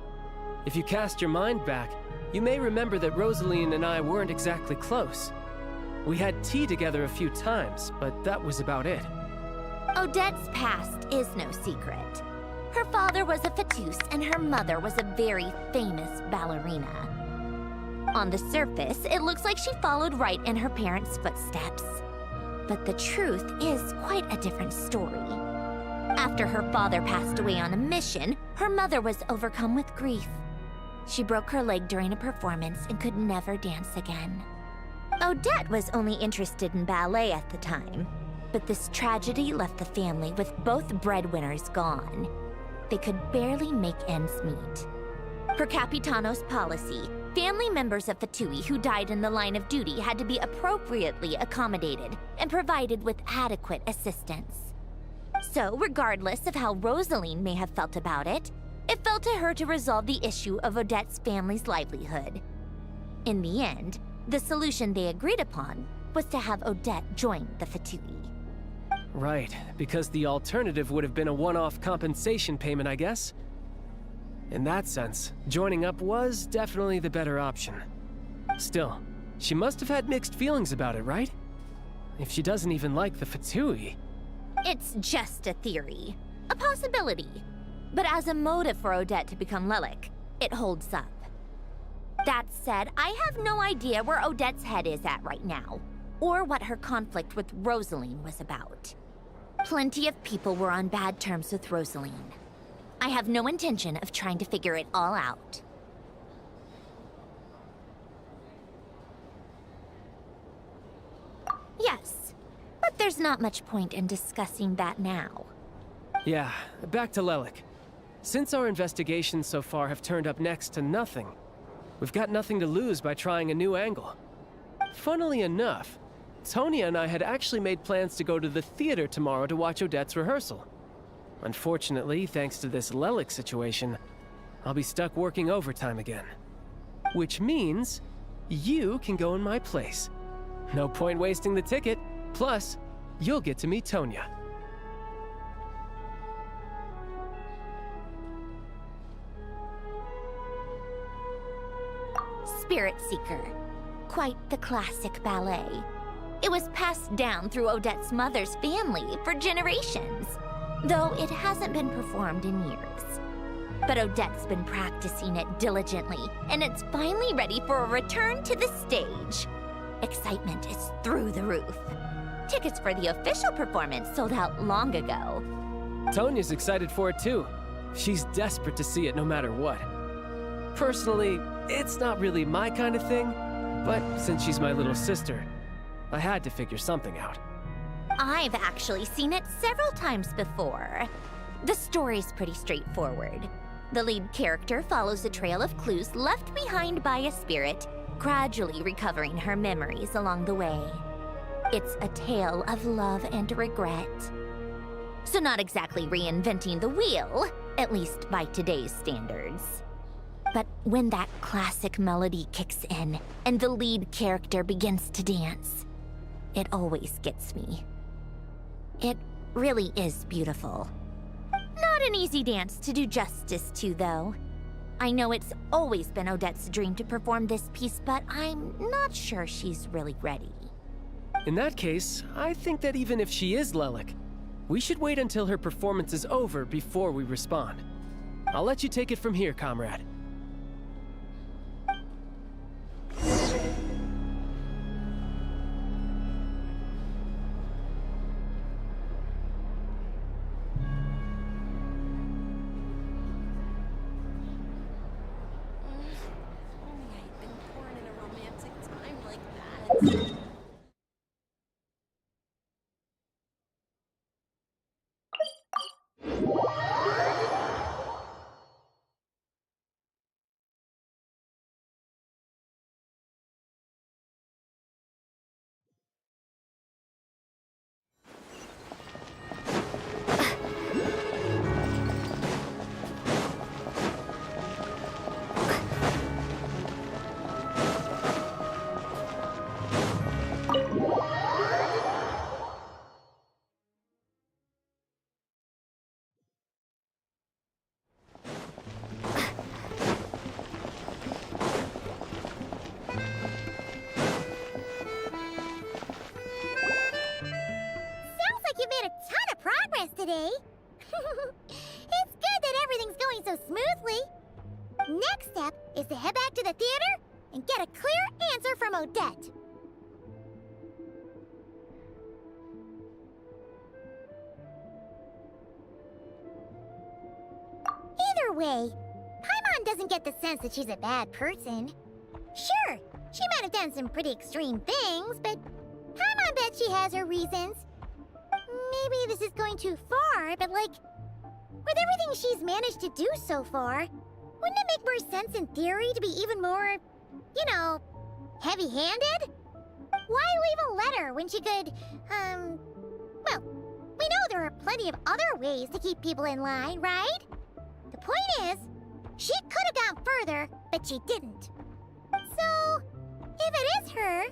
If you cast your mind back, you may remember that Rosaline and I weren't exactly close. We had tea together a few times, but that was about it. Odette's past is no secret. Her father was a fatus and her mother was a very famous ballerina. On the surface, it looks like she followed right in her parents' footsteps. But the truth is quite a different story. After her father passed away on a mission, her mother was overcome with grief. She broke her leg during a performance and could never dance again. Odette was only interested in ballet at the time, but this tragedy left the family with both breadwinners gone. They could barely make ends meet. Per Capitano's policy, family members of Fatui who died in the line of duty had to be appropriately accommodated and provided with adequate assistance. So, regardless of how Rosaline may have felt about it, it fell to her to resolve the issue of Odette's family's livelihood. In the end, the solution they agreed upon was to have Odette join the Fatui. Right, because the alternative would have been a one-off compensation payment, I guess. In that sense, joining up was definitely the better option. Still, she must have had mixed feelings about it, right? If she doesn't even like the Fatui. It's just a theory, a possibility. But as a motive for Odette to become Lelik, it holds up. That said, I have no idea where Odette's head is at right now, or what her conflict with Rosaline was about. Plenty of people were on bad terms with Rosaline. I have no intention of trying to figure it all out. Yes, but there's not much point in discussing that now. Yeah, back to Lelik. Since our investigations so far have turned up next to nothing, we've got nothing to lose by trying a new angle. Funnily enough, Tonya and I had actually made plans to go to the theater tomorrow to watch Odette's rehearsal. Unfortunately, thanks to this Lelik situation, I'll be stuck working overtime again. Which means you can go in my place. No point wasting the ticket, plus you'll get to meet Tonya. Spirit Seeker. Quite the classic ballet. It was passed down through Odette's mother's family for generations, though it hasn't been performed in years. But Odette's been practicing it diligently, and it's finally ready for a return to the stage. Excitement is through the roof. Tickets for the official performance sold out long ago. Tonya's excited for it too. She's desperate to see it no matter what. Personally, it's not really my kind of thing, but since she's my little sister, I had to figure something out. I've actually seen it several times before. The story's pretty straightforward. The lead character follows a trail of clues left behind by a spirit, gradually recovering her memories along the way. It's a tale of love and regret. So not exactly reinventing the wheel, at least by today's standards. But when that classic melody kicks in and the lead character begins to dance, it always gets me. It really is beautiful. Not an easy dance to do justice to, though. I know it's always been Odette's dream to perform this piece, but I'm not sure she's really ready. In that case, I think that even if she is Lelik, we should wait until her performance is over before we respond. I'll let you take it from here, comrade. today. It's good that everything's going so smoothly. Next step is to head back to the theater and get a clear answer from Odette. Either way, Paimon doesn't get the sense that she's a bad person. Sure, she might have done some pretty extreme things, but Paimon bet she has her reasons. Maybe this is going too far, but like, with everything she's managed to do so far, wouldn't it make more sense in theory to be even more, you know, heavy-handed? Why leave a letter when she could, well, we know there are plenty of other ways to keep people in line, right? The point is, she could have gone further, but she didn't. So, if it is her,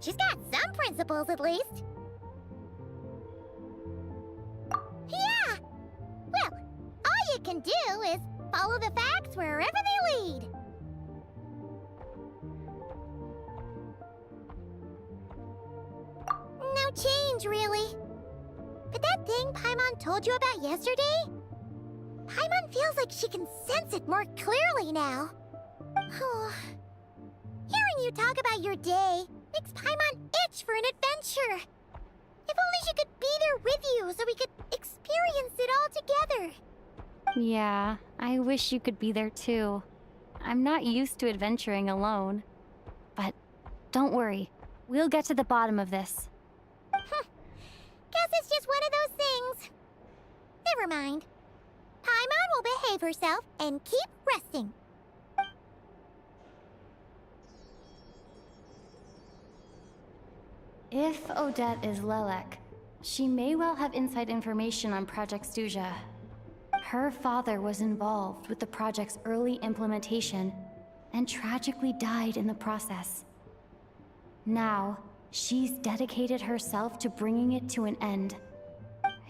she's got some principles at least. Yeah! Well, all you can do is follow the facts wherever they lead. No change, really. But that thing Paimon told you about yesterday? Paimon feels like she can sense it more clearly now. Hearing you talk about your day makes Paimon itch for an adventure. If only she could be there with you so we could experience it all together. Yeah, I wish you could be there too. I'm not used to adventuring alone. But don't worry, we'll get to the bottom of this. Guess it's just one of those things. Never mind. Paimon will behave herself and keep resting. If Odette is Lelek, she may well have inside information on Project Stuja. Her father was involved with the project's early implementation and tragically died in the process. Now, she's dedicated herself to bringing it to an end.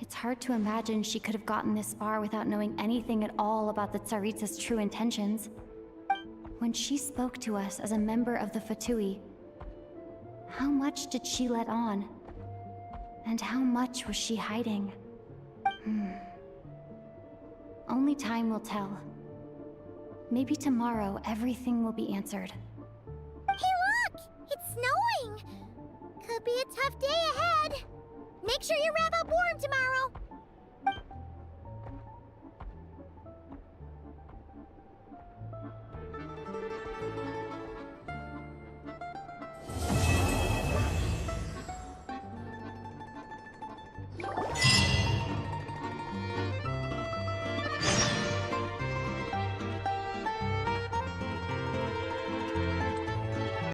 It's hard to imagine she could have gotten this far without knowing anything at all about the Tsaritsa's true intentions. When she spoke to us as a member of the Fatui, how much did she let on? And how much was she hiding? Only time will tell. Maybe tomorrow everything will be answered. Hey look! It's snowing! Could be a tough day ahead. Make sure you wrap up warm tomorrow.